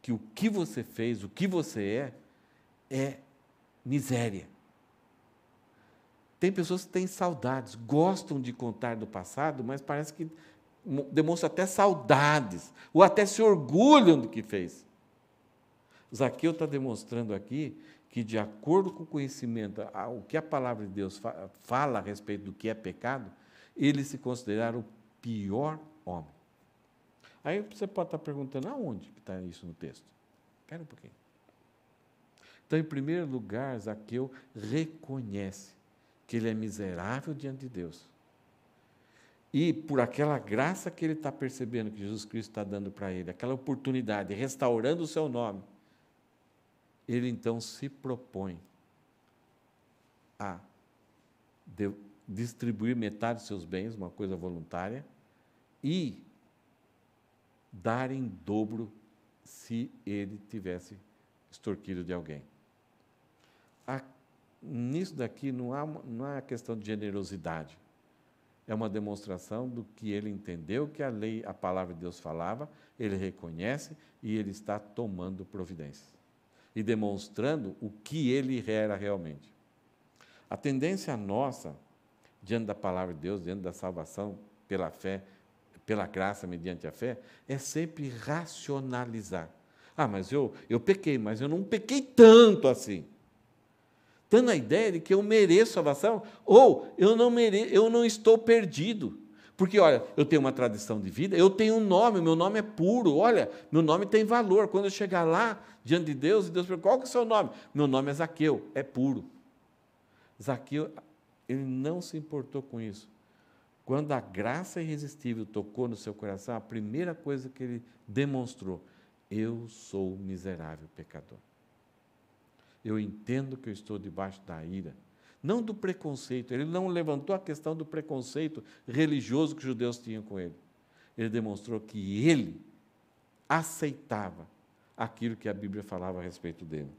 que o que você fez, o que você é miséria. Tem pessoas que têm saudades, gostam de contar do passado, mas parece que demonstram até saudades, ou até se orgulham do que fez. Zaqueu está demonstrando aqui que, de acordo com o conhecimento, o que a palavra de Deus fala a respeito do que é pecado, ele se considera o pior homem. Aí você pode estar perguntando, aonde que está isso no texto? Espera um pouquinho. Então, em primeiro lugar, Zaqueu reconhece que ele é miserável diante de Deus. E por aquela graça que ele está percebendo que Jesus Cristo está dando para ele, aquela oportunidade, restaurando o seu nome, ele então se propõe a distribuir metade dos seus bens, uma coisa voluntária, e dar em dobro se ele tivesse extorquido de alguém. Nisso daqui não há questão de generosidade. É uma demonstração do que ele entendeu que a lei, a palavra de Deus falava, ele reconhece e ele está tomando providências. E demonstrando o que ele era realmente. A tendência nossa, diante da palavra de Deus, diante da salvação pela fé, pela graça mediante a fé, é sempre racionalizar. Mas eu pequei, mas eu não pequei tanto assim. Dando a ideia de que eu mereço salvação, ou eu não estou perdido. Porque, olha, eu tenho uma tradição de vida, eu tenho um nome, meu nome é puro, olha, meu nome tem valor. Quando eu chegar lá, diante de Deus, e Deus pergunta, qual que é o seu nome? Meu nome é Zaqueu, é puro. Zaqueu, ele não se importou com isso. Quando a graça irresistível tocou no seu coração, a primeira coisa que ele demonstrou, eu sou miserável pecador. Eu entendo que eu estou debaixo da ira, não do preconceito. Ele não levantou a questão do preconceito religioso que os judeus tinham com ele. Ele demonstrou que ele aceitava aquilo que a Bíblia falava a respeito dele.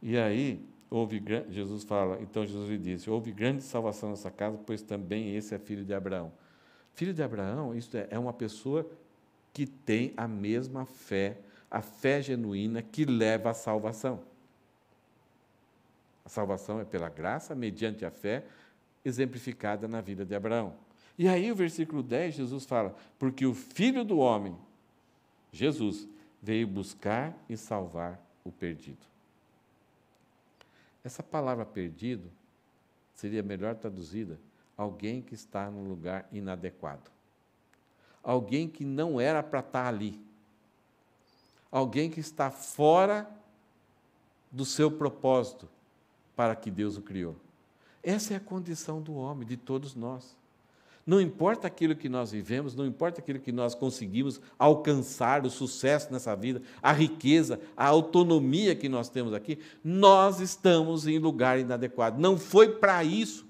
E aí, Jesus fala, então Jesus lhe disse, houve grande salvação nessa casa, pois também esse é filho de Abraão. Filho de Abraão, isto é uma pessoa que tem a mesma fé, a fé genuína que leva à salvação. A salvação é pela graça, mediante a fé, exemplificada na vida de Abraão. E aí o versículo 10, Jesus fala, porque o Filho do homem, Jesus, veio buscar e salvar o perdido. Essa palavra perdido seria melhor traduzida, alguém que está num lugar inadequado. Alguém que não era para estar ali. Alguém que está fora do seu propósito, para que Deus o criou. Essa é a condição do homem, de todos nós. Não importa aquilo que nós vivemos, não importa aquilo que nós conseguimos alcançar, o sucesso nessa vida, a riqueza, a autonomia que nós temos aqui, nós estamos em lugar inadequado. Não foi para isso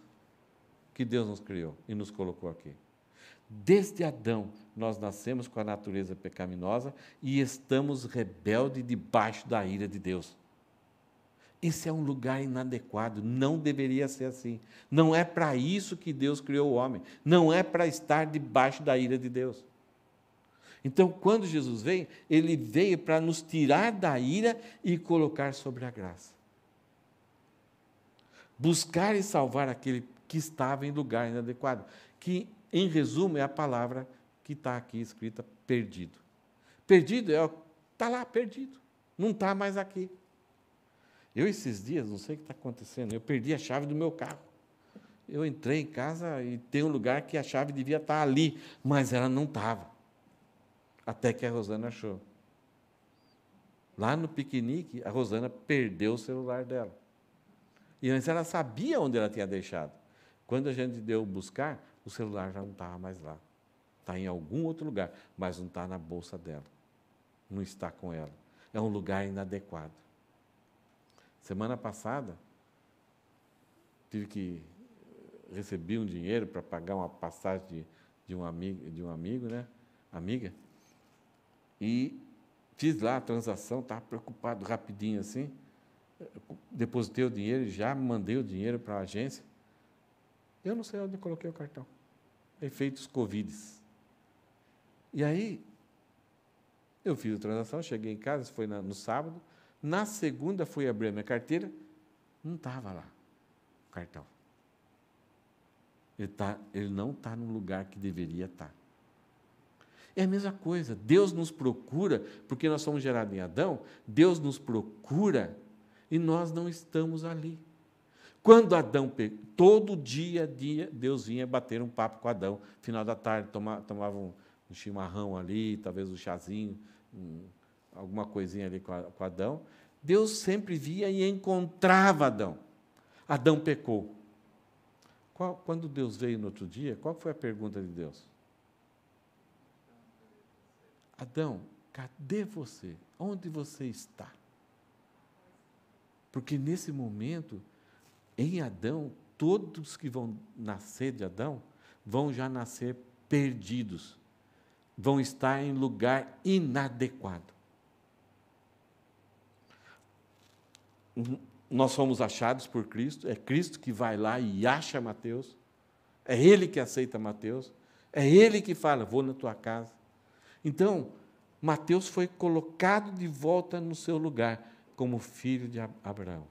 que Deus nos criou e nos colocou aqui. Desde Adão, nós nascemos com a natureza pecaminosa e estamos rebeldes debaixo da ira de Deus. Esse é um lugar inadequado, não deveria ser assim. Não é para isso que Deus criou o homem, não é para estar debaixo da ira de Deus. Então, quando Jesus veio, ele veio para nos tirar da ira e colocar sobre a graça. Buscar e salvar aquele que estava em lugar inadequado, que, em resumo, é a palavra que está aqui escrita, perdido. Perdido está lá, perdido, não está mais aqui. Eu, esses dias, não sei o que está acontecendo, eu perdi a chave do meu carro. Eu entrei em casa e tem um lugar que a chave devia estar ali, mas ela não estava. Até que a Rosana achou. Lá no piquenique, a Rosana perdeu o celular dela. E antes ela sabia onde ela tinha deixado. Quando a gente deu buscar, o celular já não estava mais lá. Está em algum outro lugar, mas não está na bolsa dela. Não está com ela. É um lugar inadequado. Semana passada, recebi um dinheiro para pagar uma passagem de um amigo, né? Amiga, e fiz lá a transação, estava preocupado, rapidinho assim, depositei o dinheiro, já mandei o dinheiro para a agência, eu não sei onde eu coloquei o cartão, efeitos Covid. E aí, eu fiz a transação, cheguei em casa, isso foi no sábado. Na segunda, fui abrir a minha carteira, não estava lá o cartão. Ele não está no lugar que deveria estar. É a mesma coisa, Deus nos procura, porque nós somos gerados em Adão, Deus nos procura e nós não estamos ali. Quando Adão, todo dia, Deus vinha bater um papo com Adão, final da tarde, tomava um chimarrão ali, talvez um chazinho, alguma coisinha ali com Adão. Deus sempre via e encontrava Adão. Adão pecou. Quando Deus veio no outro dia, qual foi a pergunta de Deus? Adão, cadê você? Onde você está? Porque nesse momento, em Adão, todos que vão nascer de Adão, vão já nascer perdidos. Vão estar em lugar inadequado. Nós somos achados por Cristo, é Cristo que vai lá e acha Mateus, é Ele que aceita Mateus, é Ele que fala, vou na tua casa. Então, Mateus foi colocado de volta no seu lugar, como filho de Abraão.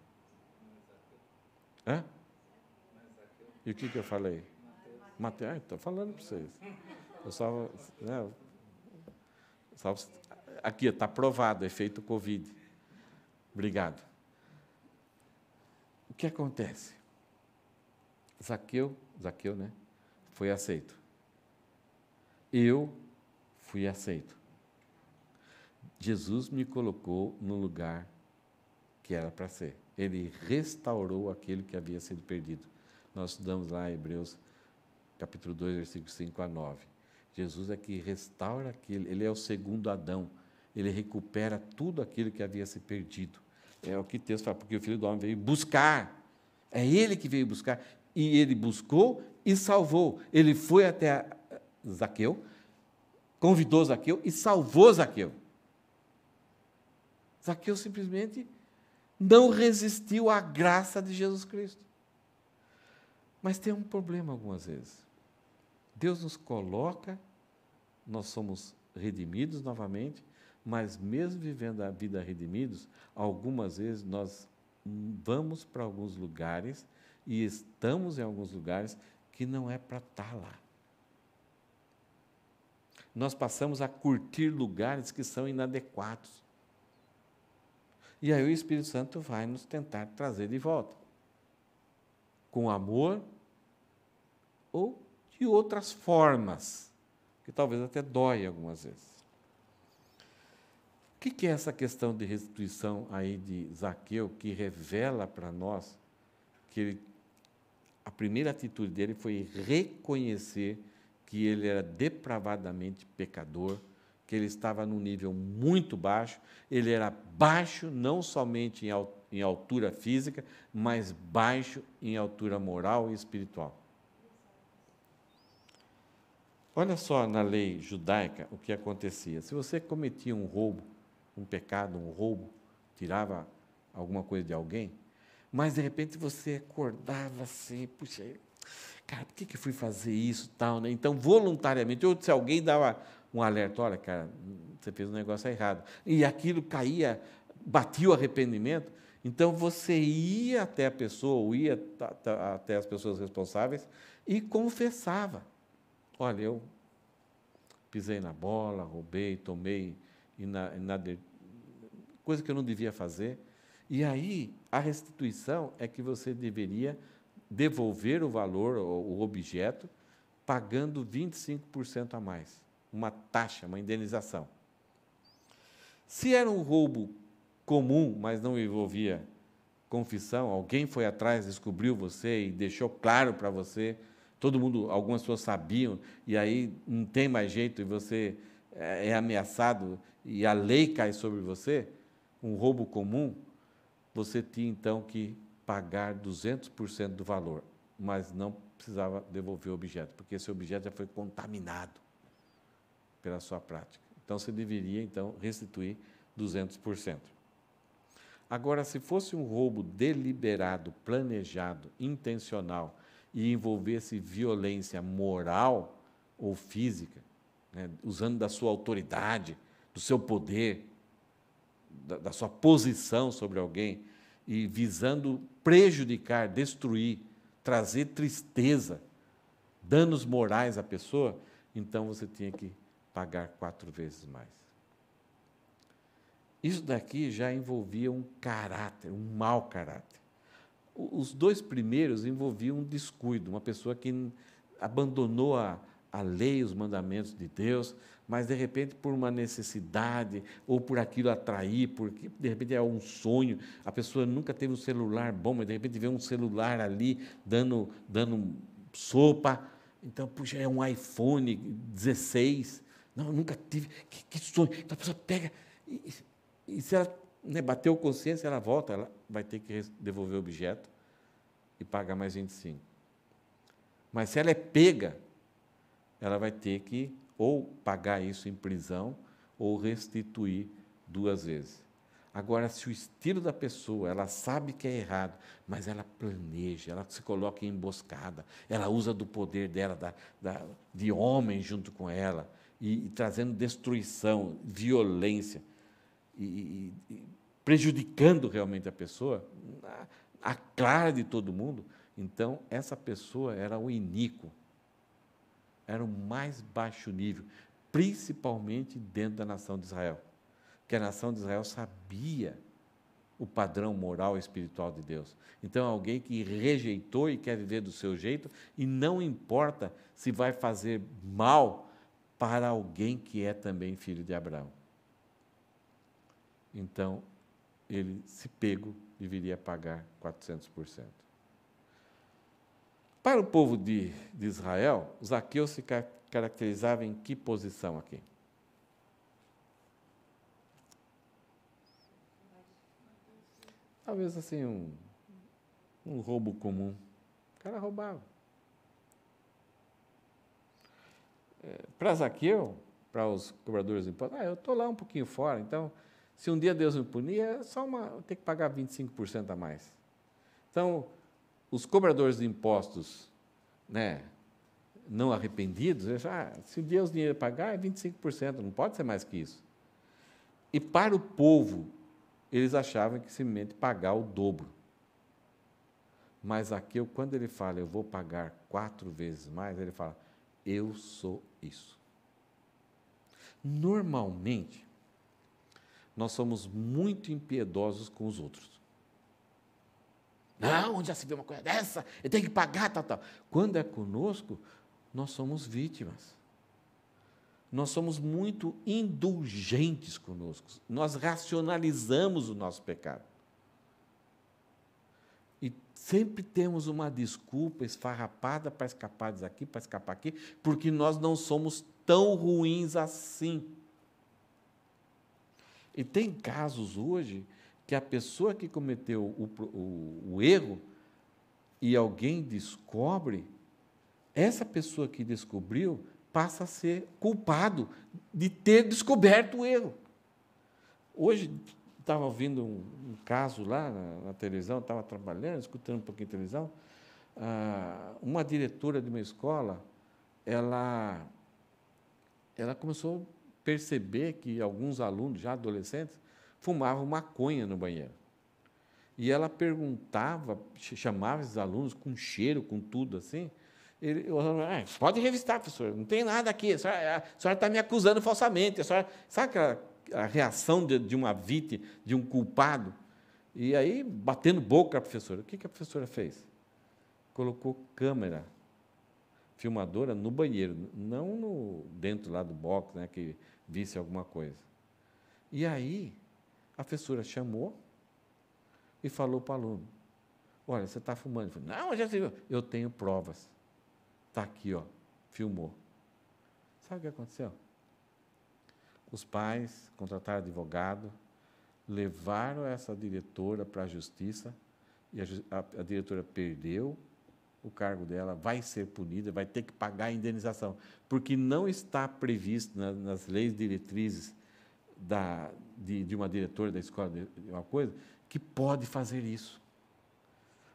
Hã? E o que eu falei? Mateus. Estou falando para vocês. Aqui, está aprovado, efeito Covid. Obrigado. O que acontece? Zaqueu, né? Foi aceito. Eu fui aceito. Jesus me colocou no lugar que era para ser. Ele restaurou aquilo que havia sido perdido. Nós estudamos lá em Hebreus, capítulo 2, versículos 5 a 9. Jesus é que restaura aquilo, ele é o segundo Adão. Ele recupera tudo aquilo que havia se perdido. É o que o texto fala, porque o Filho do Homem veio buscar. É Ele que veio buscar. E Ele buscou e salvou. Ele foi até Zaqueu, convidou Zaqueu e salvou Zaqueu. Zaqueu simplesmente não resistiu à graça de Jesus Cristo. Mas tem um problema algumas vezes. Deus nos coloca, nós somos redimidos novamente, mas mesmo vivendo a vida redimidos, algumas vezes nós vamos para alguns lugares e estamos em alguns lugares que não é para estar lá. Nós passamos a curtir lugares que são inadequados. E aí o Espírito Santo vai nos tentar trazer de volta. Com amor ou de outras formas, que talvez até dói algumas vezes. O que é essa questão de restituição aí de Zaqueu, que revela para nós que ele a primeira atitude dele foi reconhecer que ele era depravadamente pecador, que ele estava num nível muito baixo, ele era baixo não somente em altura física, mas baixo em altura moral e espiritual. Olha só na lei judaica o que acontecia. Se você cometia um roubo, um pecado, um roubo, tirava alguma coisa de alguém, mas de repente você acordava assim, puxa, cara, por que eu fui fazer isso, tal, né? Então, voluntariamente, ou se alguém dava um alerta, olha, cara, você fez um negócio errado, e aquilo caía, batia o arrependimento, então você ia até a pessoa, ou ia até as pessoas responsáveis e confessava. Olha, eu pisei na bola, roubei, tomei, coisa que eu não devia fazer. E aí, a restituição é que você deveria devolver o valor, o objeto, pagando 25% a mais. Uma taxa, uma indenização. Se era um roubo comum, mas não envolvia confissão, alguém foi atrás, descobriu você e deixou claro para você, todo mundo, algumas pessoas sabiam, e aí não tem mais jeito, e você é ameaçado, e a lei cai sobre você, um roubo comum, você tinha então que pagar 200% do valor, mas não precisava devolver o objeto, porque esse objeto já foi contaminado pela sua prática. Então, você deveria, então, restituir 200%. Agora, se fosse um roubo deliberado, planejado, intencional, e envolvesse violência moral ou física, né, usando da sua autoridade, do seu poder, da sua posição sobre alguém, e visando prejudicar, destruir, trazer tristeza, danos morais à pessoa, então você tinha que pagar 4 vezes mais. Isso daqui já envolvia um caráter, um mau caráter. Os 2 primeiros envolviam um descuido, uma pessoa que abandonou a lei, os mandamentos de Deus, mas, de repente, por uma necessidade, ou por aquilo atrair, porque, de repente, é um sonho, a pessoa nunca teve um celular bom, mas, de repente, vê um celular ali dando sopa, então, puxa, é um iPhone 16, não, eu nunca tive, que sonho, então a pessoa pega, e se ela bateu consciência, ela volta, ela vai ter que devolver o objeto e pagar mais 25. Mas, se ela é pega, ela vai ter que ou pagar isso em prisão ou restituir 2 vezes. Agora, se o estilo da pessoa, ela sabe que é errado, mas ela planeja, ela se coloca em emboscada, ela usa do poder dela, de homem junto com ela, e trazendo destruição, violência, e prejudicando realmente a pessoa, a clara de todo mundo, então, essa pessoa era o iníquo, era o mais baixo nível, principalmente dentro da nação de Israel, porque a nação de Israel sabia o padrão moral e espiritual de Deus. Então, alguém que rejeitou e quer viver do seu jeito, e não importa se vai fazer mal para alguém que é também filho de Abraão. Então, ele, se pego, deveria pagar 400%. Para o povo de Israel, Zaqueu se caracterizava em que posição aqui? Talvez assim, um roubo comum. O cara roubava. Para Zaqueu, para os cobradores de impostos, eu estou lá um pouquinho fora, então, se um dia Deus me punir, é só eu tenho que pagar 25% a mais. Então, os cobradores de impostos, né, não arrependidos, eles se Deus dinheiro pagar, é 25%, não pode ser mais que isso. E para o povo, eles achavam que simplesmente pagar o dobro. Mas Zaqueu, quando ele fala, eu vou pagar 4 vezes mais, ele fala, eu sou isso. Normalmente, nós somos muito impiedosos com os outros. Não, onde já se vê uma coisa dessa? Eu tenho que pagar, tal, tal. Quando é conosco, nós somos vítimas. Nós somos muito indulgentes conosco. Nós racionalizamos o nosso pecado. E sempre temos uma desculpa esfarrapada para escapar daqui, para escapar aqui, porque nós não somos tão ruins assim. E tem casos hoje que a pessoa que cometeu o erro e alguém descobre, essa pessoa que descobriu passa a ser culpado de ter descoberto o erro. Hoje, estava ouvindo um caso lá na televisão, estava trabalhando, escutando um pouquinho de televisão, uma diretora de uma escola, ela começou a perceber que alguns alunos, já adolescentes, fumavam maconha no banheiro. E ela perguntava, chamava esses alunos com cheiro, com tudo assim. Pode revistar, professor, não tem nada aqui, a senhora está me acusando falsamente. Sabe a reação de uma vítima, de um culpado? E aí, batendo boca a professora. O que a professora fez? Colocou câmera filmadora no banheiro, não dentro lá do box, né, que visse alguma coisa. E aí, a professora chamou e falou para o aluno: olha, você está fumando. Ele falou: não, já viu. Eu tenho provas. Está aqui, ó, filmou. Sabe o que aconteceu? Os pais contrataram advogado, levaram essa diretora para a justiça, e a diretora perdeu o cargo dela, vai ser punida, vai ter que pagar a indenização, porque não está previsto nas leis diretrizes de uma diretora da escola, de uma coisa, que pode fazer isso.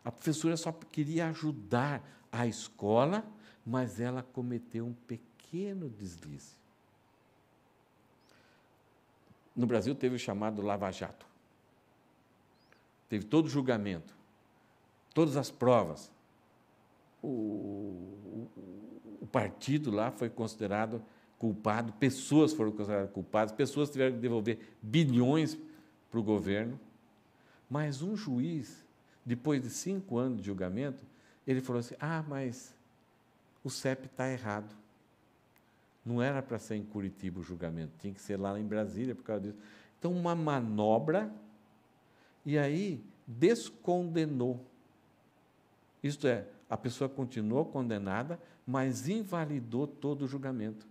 A professora só queria ajudar a escola, mas ela cometeu um pequeno deslize. No Brasil teve o chamado Lava Jato. Teve todo o julgamento, todas as provas. O partido lá foi considerado culpado, pessoas foram consideradas culpadas, pessoas tiveram que devolver bilhões para o governo. Mas um juiz, depois de 5 anos de julgamento, ele falou assim: mas o CEP está errado. Não era para ser em Curitiba o julgamento, tinha que ser lá em Brasília por causa disso. Então, uma manobra, e aí descondenou. Isto é, a pessoa continuou condenada, mas invalidou todo o julgamento.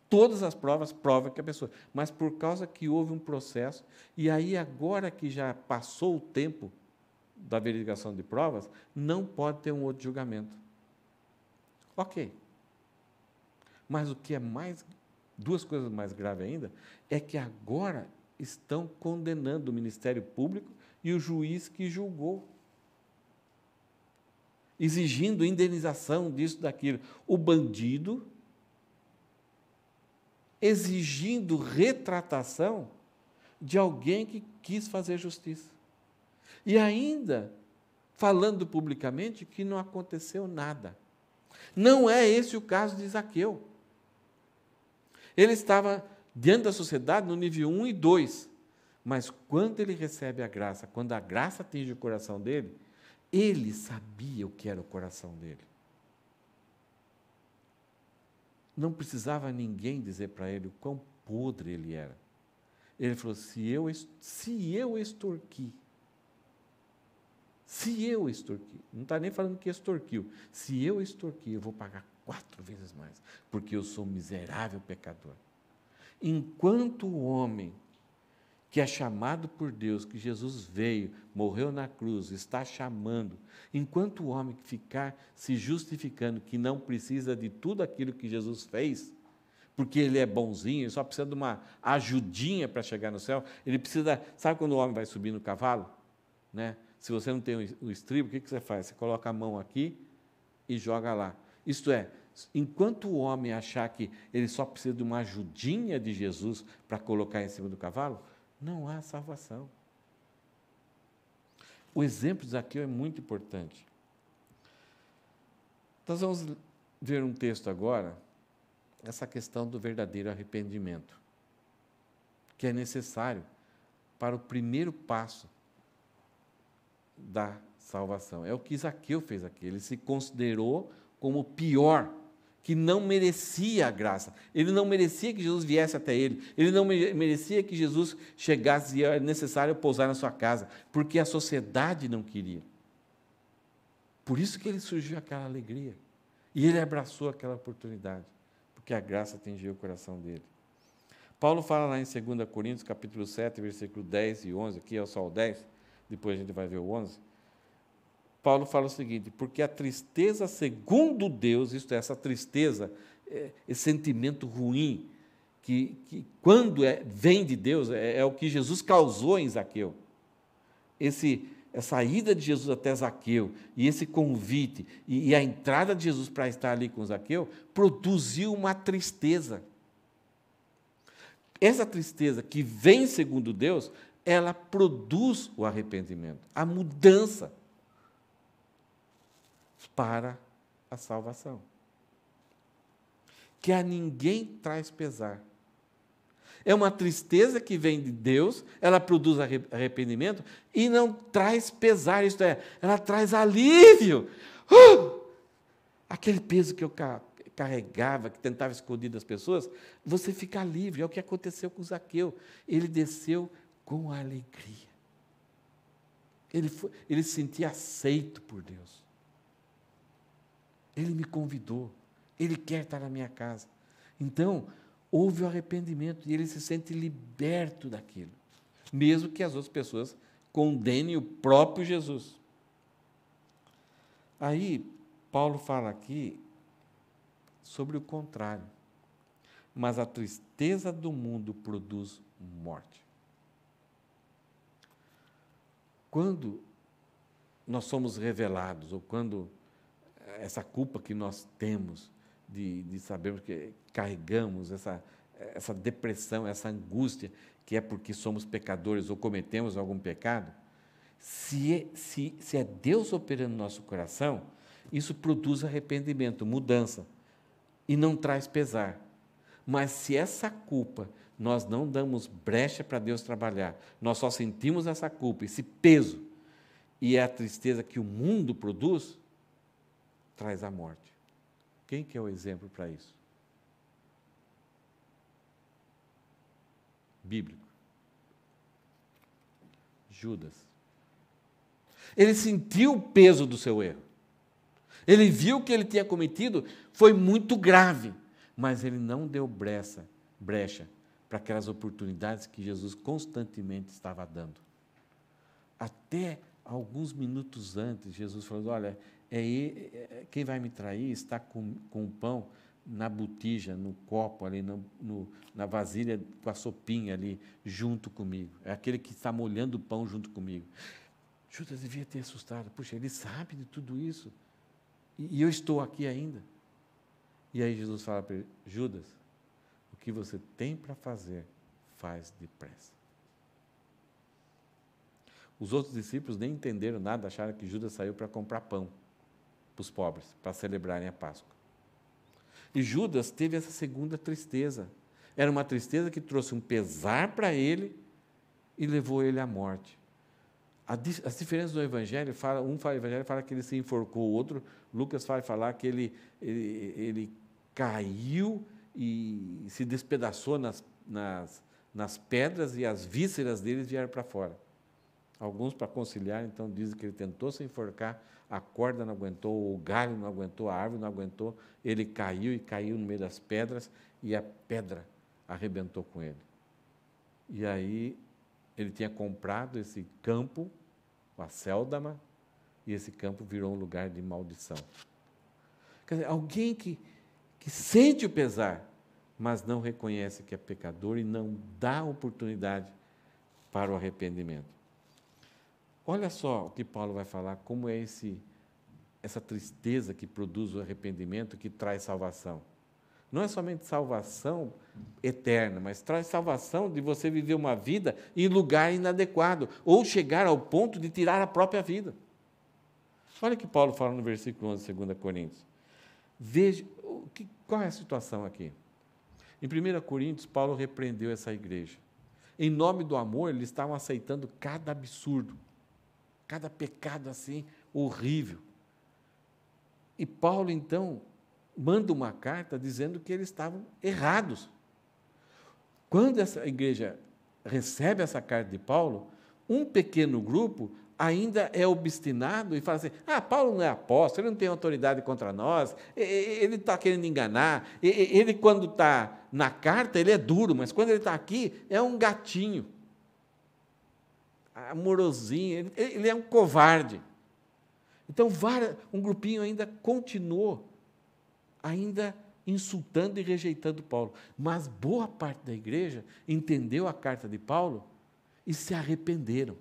Todas as provas provam que a pessoa... Mas por causa que houve um processo, e aí agora que já passou o tempo da verificação de provas, não pode ter um outro julgamento. Ok. Mas o que é mais... Duas coisas mais graves ainda, é que agora estão condenando o Ministério Público e o juiz que julgou, exigindo indenização disso, daquilo. O bandido exigindo retratação de alguém que quis fazer justiça. E ainda falando publicamente que não aconteceu nada. Não é esse o caso de Zaqueu. Ele estava diante da sociedade no nível 1 e 2, mas quando ele recebe a graça, quando a graça atinge o coração dele, ele sabia o que era o coração dele. Não precisava ninguém dizer para ele o quão podre ele era. Ele falou: se eu extorqui, não está nem falando que extorquiu, se eu extorqui, eu vou pagar 4 vezes mais, porque eu sou miserável pecador. Enquanto o homem que é chamado por Deus, que Jesus veio, morreu na cruz, está chamando, enquanto o homem ficar se justificando que não precisa de tudo aquilo que Jesus fez, porque ele é bonzinho, ele só precisa de uma ajudinha para chegar no céu, ele precisa... Sabe quando o homem vai subir no cavalo? Né? Se você não tem o estribo, o que você faz? Você coloca a mão aqui e joga lá. Isto é, enquanto o homem achar que ele só precisa de uma ajudinha de Jesus para colocar em cima do cavalo, não há salvação. O exemplo de Zaqueu é muito importante. Nós vamos ver um texto agora, essa questão do verdadeiro arrependimento, que é necessário para o primeiro passo da salvação. É o que Zaqueu fez aqui. Ele se considerou como o pior, que não merecia a graça. Ele não merecia que Jesus viesse até ele. Ele não merecia que Jesus chegasse e era necessário pousar na sua casa, porque a sociedade não queria. Por isso que ele surgiu aquela alegria. E ele abraçou aquela oportunidade, porque a graça atingiu o coração dele. Paulo fala lá em 2 Coríntios, capítulo 7, versículo 10 e 11, aqui é só o 10, depois a gente vai ver o 11. Paulo fala o seguinte: porque a tristeza segundo Deus, isto é, essa tristeza, esse sentimento ruim, que quando vem de Deus, é o que Jesus causou em Zaqueu. Essa ida de Jesus até Zaqueu, e esse convite, e a entrada de Jesus para estar ali com Zaqueu, produziu uma tristeza. Essa tristeza que vem segundo Deus, ela produz o arrependimento, a mudança para a salvação. Que a ninguém traz pesar. É uma tristeza que vem de Deus, ela produz arrependimento e não traz pesar, isto é, ela traz alívio. Aquele peso que eu carregava, que tentava esconder das pessoas, você fica livre. É o que aconteceu com Zaqueu. Ele desceu com alegria. Ele se sentia aceito por Deus. Ele me convidou. Ele quer estar na minha casa. Então, houve o arrependimento e ele se sente liberto daquilo, mesmo que as outras pessoas condenem o próprio Jesus. Aí, Paulo fala aqui sobre o contrário. Mas a tristeza do mundo produz morte. Quando nós somos revelados, ou quando essa culpa que nós temos de sabermos que carregamos essa depressão, essa angústia, que é porque somos pecadores ou cometemos algum pecado, se é Deus operando no nosso coração, isso produz arrependimento, mudança, e não traz pesar. Mas se essa culpa nós não damos brecha para Deus trabalhar, nós só sentimos essa culpa, esse peso, e é a tristeza que o mundo produz, traz a morte. Quem que é o exemplo para isso? Bíblico. Judas. Ele sentiu o peso do seu erro. Ele viu que ele tinha cometido foi muito grave, mas ele não deu brecha para aquelas oportunidades que Jesus constantemente estava dando. Até alguns minutos antes, Jesus falou: olha, quem vai me trair está com o pão na botija, no copo ali, na vasilha com a sopinha ali, junto comigo. É aquele que está molhando o pão junto comigo. Judas devia ter assustado. Puxa, ele sabe de tudo isso. E eu estou aqui ainda. E aí Jesus fala para ele: Judas, o que você tem para fazer, faz depressa. Os outros discípulos nem entenderam nada, acharam que Judas saiu para comprar pão para os pobres, para celebrarem a Páscoa. E Judas teve essa segunda tristeza. Era uma tristeza que trouxe um pesar para ele e levou ele à morte. As diferenças do Evangelho, o Evangelho fala que ele se enforcou, o outro, Lucas vai falar que ele caiu e se despedaçou nas pedras e as vísceras dele vieram para fora. Alguns, para conciliar, então, dizem que ele tentou se enforcar, a corda não aguentou, o galho não aguentou, a árvore não aguentou, ele caiu no meio das pedras e a pedra arrebentou com ele. E aí ele tinha comprado esse campo, a Acéldama, e esse campo virou um lugar de maldição. Quer dizer, alguém que sente o pesar, mas não reconhece que é pecador e não dá oportunidade para o arrependimento. Olha só o que Paulo vai falar, como é essa tristeza que produz o arrependimento, que traz salvação. Não é somente salvação eterna, mas traz salvação de você viver uma vida em lugar inadequado, ou chegar ao ponto de tirar a própria vida. Olha o que Paulo fala no versículo 11 de 2 Coríntios. Veja, qual é a situação aqui? Em 1 Coríntios, Paulo repreendeu essa igreja. Em nome do amor, eles estavam aceitando cada absurdo, cada pecado assim, horrível. E Paulo, então, manda uma carta dizendo que eles estavam errados. Quando essa igreja recebe essa carta de Paulo, um pequeno grupo ainda é obstinado e fala assim, Paulo não é apóstolo, ele não tem autoridade contra nós, ele está querendo enganar, ele quando está na carta, ele é duro, mas quando ele está aqui, é um gatinho, amorosinho, ele é um covarde. Então, um grupinho ainda continuou, ainda insultando e rejeitando Paulo, mas boa parte da igreja entendeu a carta de Paulo e se arrependeram.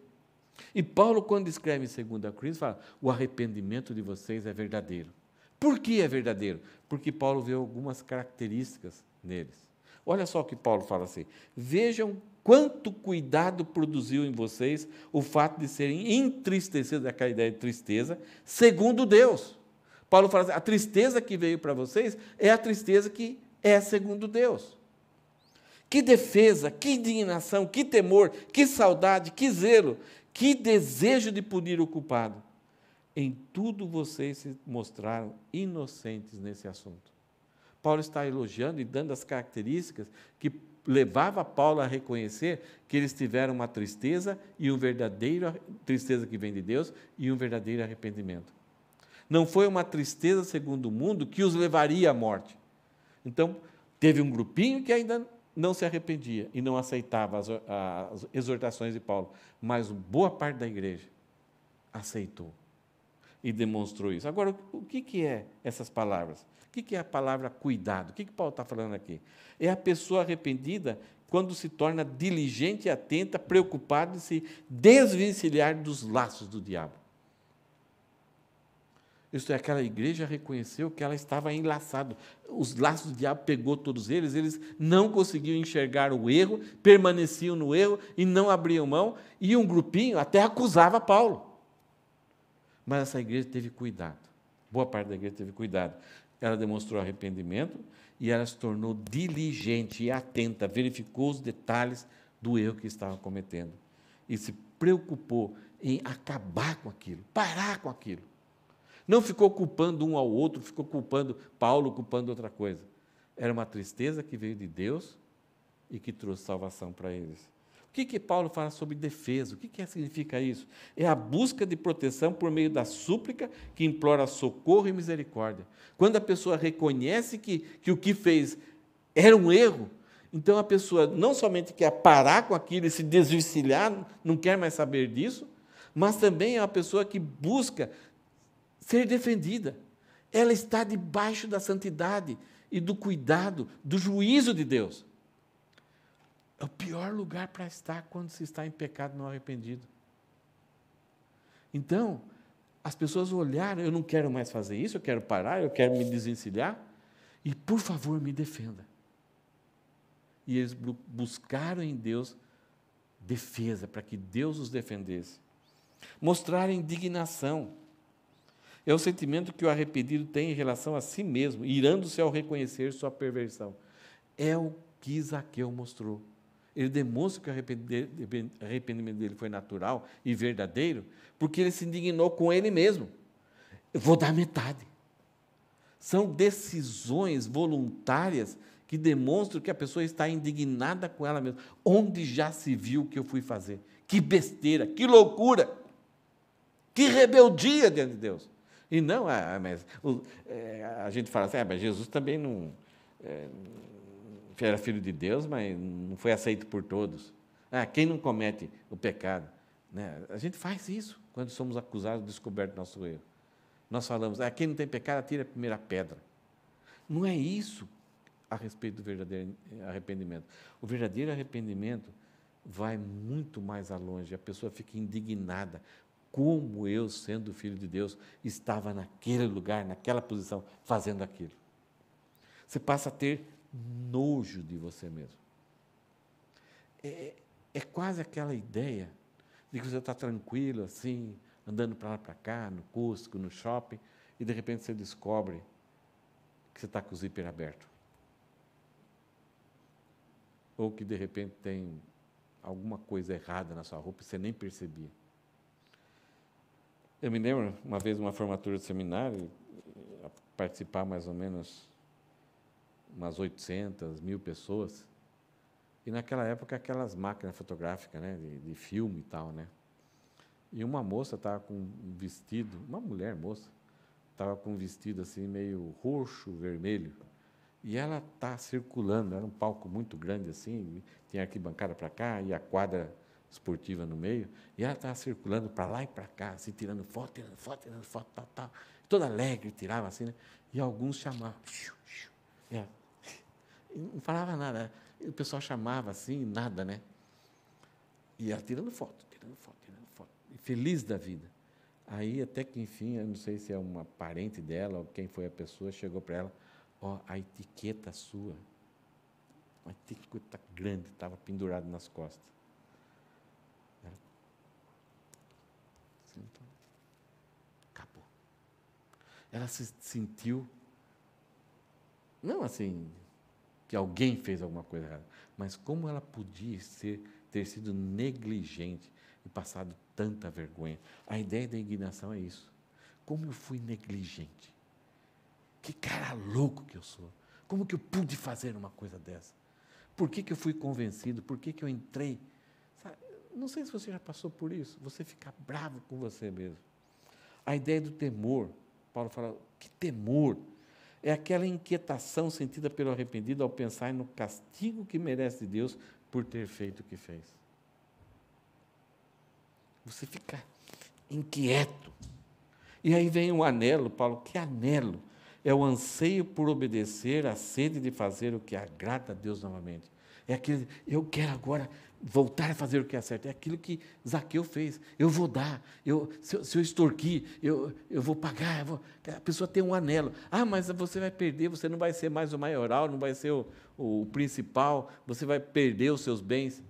E Paulo, quando escreve em 2 Coríntios, fala, o arrependimento de vocês é verdadeiro. Por que é verdadeiro? Porque Paulo vê algumas características neles. Olha só o que Paulo fala assim, vejam quanto cuidado produziu em vocês o fato de serem entristecidos, aquela ideia de tristeza, segundo Deus. Paulo fala assim, a tristeza que veio para vocês é a tristeza que é segundo Deus. Que defesa, que indignação, que temor, que saudade, que zelo, que desejo de punir o culpado. Em tudo vocês se mostraram inocentes nesse assunto. Paulo está elogiando e dando as características que levava Paulo a reconhecer que eles tiveram uma tristeza e um verdadeiro tristeza que vem de Deus e um verdadeiro arrependimento. Não foi uma tristeza segundo o mundo que os levaria à morte. Então, teve um grupinho que ainda não se arrependia e não aceitava as exortações de Paulo, mas boa parte da igreja aceitou e demonstrou isso. Agora, o que é essas palavras? O que é a palavra cuidado? O que Paulo está falando aqui? É a pessoa arrependida quando se torna diligente e atenta, preocupada em se desvencilhar dos laços do diabo. Isso é, aquela igreja reconheceu que ela estava enlaçada. Os laços do diabo pegou todos eles não conseguiam enxergar o erro, permaneciam no erro e não abriam mão, e um grupinho até acusava Paulo. Mas essa igreja teve cuidado, boa parte da igreja teve cuidado. Ela demonstrou arrependimento e ela se tornou diligente e atenta, verificou os detalhes do erro que estava cometendo e se preocupou em acabar com aquilo, parar com aquilo. Não ficou culpando um ao outro, ficou culpando Paulo, culpando outra coisa. Era uma tristeza que veio de Deus e que trouxe salvação para eles. O que Paulo fala sobre defesa? O que significa isso? É a busca de proteção por meio da súplica que implora socorro e misericórdia. Quando a pessoa reconhece que o que fez era um erro, então a pessoa não somente quer parar com aquilo e se desvencilhar, não quer mais saber disso, mas também é uma pessoa que busca ser defendida. Ela está debaixo da santidade e do cuidado, do juízo de Deus. É o pior lugar para estar quando se está em pecado não arrependido. Então, as pessoas olharam, eu não quero mais fazer isso, eu quero parar, eu quero me desvencilhar, e, por favor, me defenda. E eles buscaram em Deus defesa, para que Deus os defendesse. Mostraram indignação. É o sentimento que o arrependido tem em relação a si mesmo, irando-se ao reconhecer sua perversão. É o que Zaqueu mostrou. Ele demonstra que o arrependimento dele foi natural e verdadeiro, porque ele se indignou com ele mesmo. Eu vou dar metade. São decisões voluntárias que demonstram que a pessoa está indignada com ela mesma. Onde já se viu o que eu fui fazer? Que besteira, que loucura, que rebeldia diante de Deus. E não, mas a gente fala assim, mas Jesus também não era filho de Deus, mas não foi aceito por todos. Quem não comete o pecado? Né? A gente faz isso quando somos acusados, descoberto nosso erro. Nós falamos, quem não tem pecado, atira a primeira pedra. Não é isso a respeito do verdadeiro arrependimento. O verdadeiro arrependimento vai muito mais longe. A pessoa fica indignada. Como eu, sendo filho de Deus, estava naquele lugar, naquela posição, fazendo aquilo. Você passa a ter nojo de você mesmo. É quase aquela ideia de que você está tranquilo, assim, andando para lá para cá, no Cusco, no shopping, e de repente você descobre que você está com o zíper aberto. Ou que de repente tem alguma coisa errada na sua roupa e você nem percebia. Eu me lembro, uma vez, uma formatura de seminário, participar mais ou menos umas 800, 1000 pessoas, e naquela época aquelas máquinas fotográficas, né, de filme e tal, né? E uma moça estava com um vestido, uma mulher moça, estava com um vestido assim meio roxo, vermelho. E ela está circulando, era um palco muito grande assim, tinha arquibancada para cá e a quadra esportiva no meio, e ela estava circulando para lá e para cá, assim, tirando foto, tal, tal. Toda alegre, tirava assim, né? E alguns chamavam. E ela, não falava nada. O pessoal chamava assim, nada, né? E ela tirando foto. E feliz da vida. Aí, até que, enfim, eu não sei se é uma parente dela ou quem foi a pessoa, chegou para ela, ó, a etiqueta sua, uma etiqueta grande, estava pendurada nas costas. Ela, sentou. Acabou. Ela se sentiu, não assim, que alguém fez alguma coisa errada, mas como ela podia ter sido negligente e passado tanta vergonha. A ideia da indignação é isso. Como eu fui negligente. Que cara louco que eu sou. Como que eu pude fazer uma coisa dessa? Por que eu fui convencido? Por que eu entrei? Sabe, não sei se você já passou por isso. Você fica bravo com você mesmo. A ideia do temor. Paulo fala, que temor? É aquela inquietação sentida pelo arrependido ao pensar no castigo que merece de Deus por ter feito o que fez. Você fica inquieto. E aí vem o anelo, Paulo, que anelo? É o anseio por obedecer, a sede de fazer o que agrada a Deus novamente. É aquele, eu quero agora voltar a fazer o que é certo. É aquilo que Zaqueu fez. Eu vou dar, se eu extorquir, eu vou pagar. A pessoa tem um anelo. Ah, mas você vai perder, você não vai ser mais o maioral, não vai ser o principal, você vai perder os seus bens.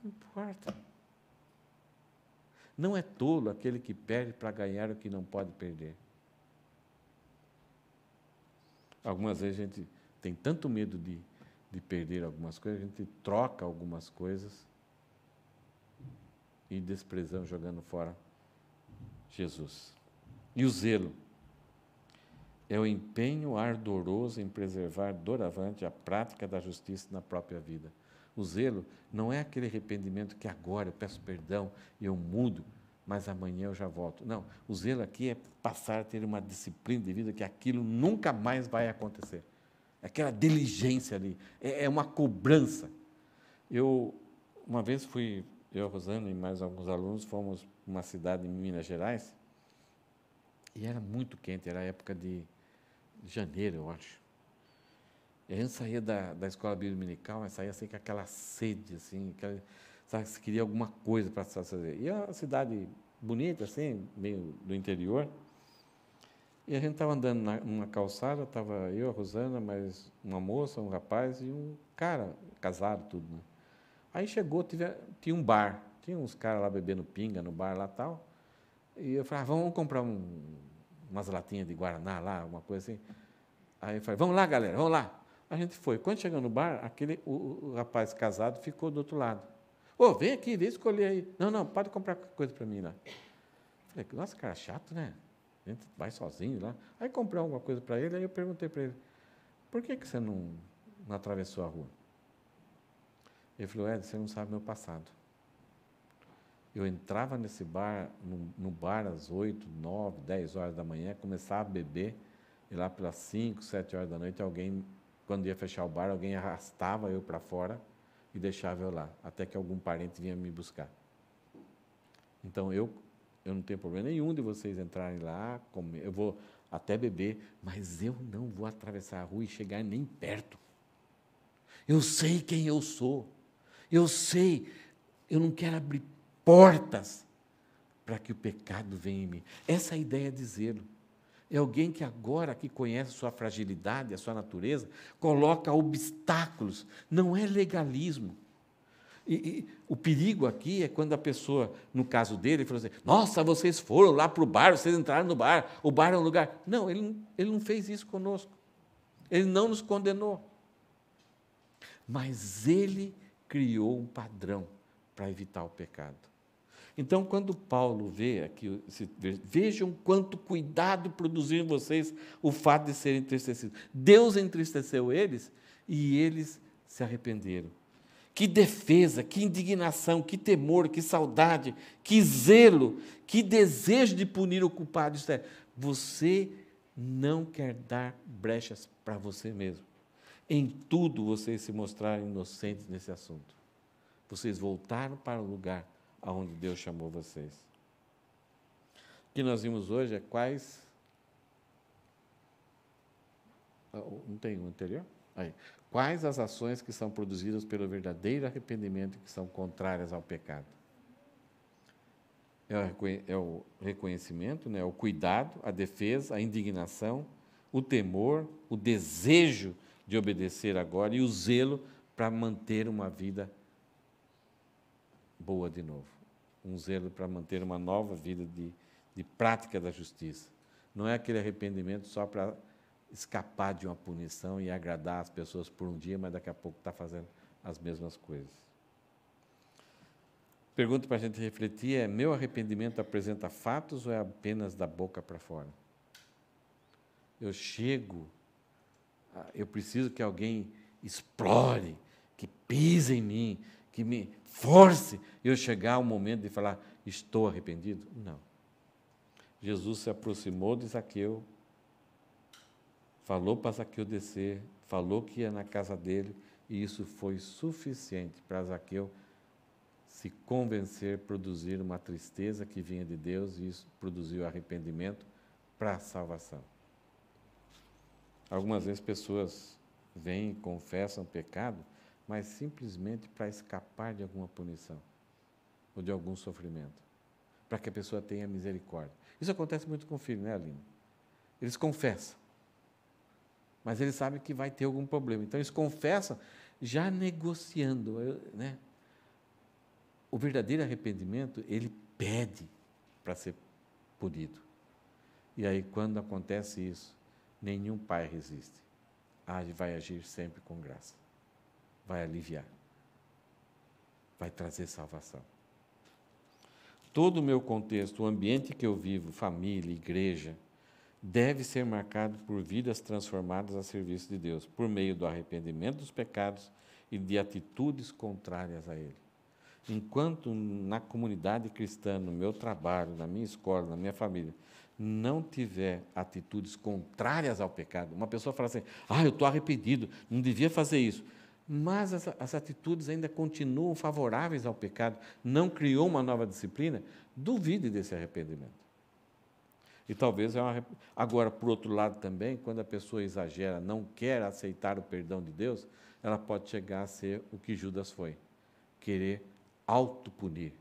Não importa. Não é tolo aquele que perde para ganhar o que não pode perder. Algumas vezes a gente tem tanto medo de perder algumas coisas, a gente troca algumas coisas e desprezamos, jogando fora Jesus. E o zelo é o empenho ardoroso em preservar doravante a prática da justiça na própria vida. O zelo não é aquele arrependimento que agora eu peço perdão e eu mudo, mas amanhã eu já volto. Não, o zelo aqui é passar a ter uma disciplina de vida que aquilo nunca mais vai acontecer. É aquela diligência ali, é uma cobrança. Uma vez eu, a Rosana e mais alguns alunos, fomos para uma cidade em Minas Gerais, e era muito quente, era a época de janeiro, eu acho. E a gente saía da escola bíblica dominical, mas saía assim com aquela sede, assim, sabe, se queria alguma coisa para fazer. E a cidade bonita, assim, meio do interior. E a gente estava andando numa calçada, estava eu, a Rosana, mais uma moça, um rapaz e um cara, casado, tudo, né? Aí chegou, tinha um bar, tinha uns caras lá bebendo pinga no bar lá e tal. E eu falei, vamos comprar umas latinhas de Guaraná lá, uma coisa assim. Aí eu falei, vamos lá, galera, vamos lá. A gente foi. Quando chegou no bar, o rapaz casado ficou do outro lado. Ô, vem aqui, vem escolher aí. Não, pode comprar qualquer coisa para mim lá. Falei, nossa, cara chato, né? A gente vai sozinho lá. Aí comprei alguma coisa para ele, aí eu perguntei para ele, por que você não atravessou a rua? Ele falou, Ed, você não sabe meu passado. Eu entrava nesse bar, no bar às 8, 9, 10 horas da manhã, começava a beber, e lá pelas 5, 7 horas da noite, quando ia fechar o bar, alguém arrastava eu para fora e deixava eu lá, até que algum parente vinha me buscar. Então, eu não tenho problema nenhum de vocês entrarem lá, comer, eu vou até beber, mas eu não vou atravessar a rua e chegar nem perto. Eu sei quem eu sou. Eu sei, eu não quero abrir portas para que o pecado venha em mim. Essa é a ideia de zelo. É alguém que agora, que conhece a sua fragilidade, a sua natureza, coloca obstáculos. Não é legalismo. E o perigo aqui é quando a pessoa, no caso dele, falou assim, nossa, vocês foram lá para o bar, vocês entraram no bar, o bar é um lugar... Não, ele não fez isso conosco. Ele não nos condenou. Mas ele criou um padrão para evitar o pecado. Então, quando Paulo vê aqui, vejam quanto cuidado produziu em vocês o fato de serem entristecidos. Deus entristeceu eles e eles se arrependeram. que defesa, que indignação, que temor, que saudade, que zelo, que desejo de punir o culpado. Isto é, você não quer dar brechas para você mesmo. Em tudo vocês se mostraram inocentes nesse assunto. Vocês voltaram para o lugar aonde Deus chamou vocês. O que nós vimos hoje é quais... Não tem um anterior? Aí. Quais as ações que são produzidas pelo verdadeiro arrependimento e que são contrárias ao pecado? É o reconhecimento, né? O cuidado, a defesa, a indignação, o temor, o desejo de obedecer agora e o zelo para manter uma vida boa de novo. Um zelo para manter uma nova vida de prática da justiça. Não é aquele arrependimento só para escapar de uma punição e agradar as pessoas por um dia, mas daqui a pouco está fazendo as mesmas coisas. Pergunta para a gente refletir é: meu arrependimento apresenta fatos ou é apenas da boca para fora? Eu preciso que alguém explore, que pise em mim, que me force eu chegar ao momento de falar, estou arrependido? Não. Jesus se aproximou de Zaqueu, falou para Zaqueu descer, falou que ia na casa dele, e isso foi suficiente para Zaqueu se convencer, produzir uma tristeza que vinha de Deus, e isso produziu arrependimento para a salvação. Algumas vezes pessoas vêm e confessam pecado, mas simplesmente para escapar de alguma punição ou de algum sofrimento, para que a pessoa tenha misericórdia. Isso acontece muito com o filho, né, Aline? Eles confessam, mas eles sabem que vai ter algum problema. Então, eles confessam já negociando, né? O verdadeiro arrependimento, ele pede para ser punido. E aí, quando acontece isso, nenhum pai resiste. Vai agir sempre com graça. Vai aliviar. Vai trazer salvação. Todo o meu contexto, o ambiente que eu vivo, família, igreja, deve ser marcado por vidas transformadas a serviço de Deus, por meio do arrependimento dos pecados e de atitudes contrárias a Ele. Enquanto na comunidade cristã, no meu trabalho, na minha escola, na minha família, não tiver atitudes contrárias ao pecado, uma pessoa fala assim, eu estou arrependido, não devia fazer isso, mas as atitudes ainda continuam favoráveis ao pecado, não criou uma nova disciplina, duvide desse arrependimento. E talvez agora, por outro lado também, quando a pessoa exagera, não quer aceitar o perdão de Deus, ela pode chegar a ser o que Judas foi, querer autopunir.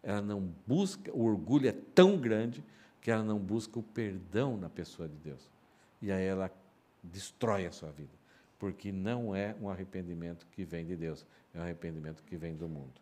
Ela não busca, o orgulho é tão grande que ela não busca o perdão na pessoa de Deus. E aí ela destrói a sua vida, porque não é um arrependimento que vem de Deus, é um arrependimento que vem do mundo.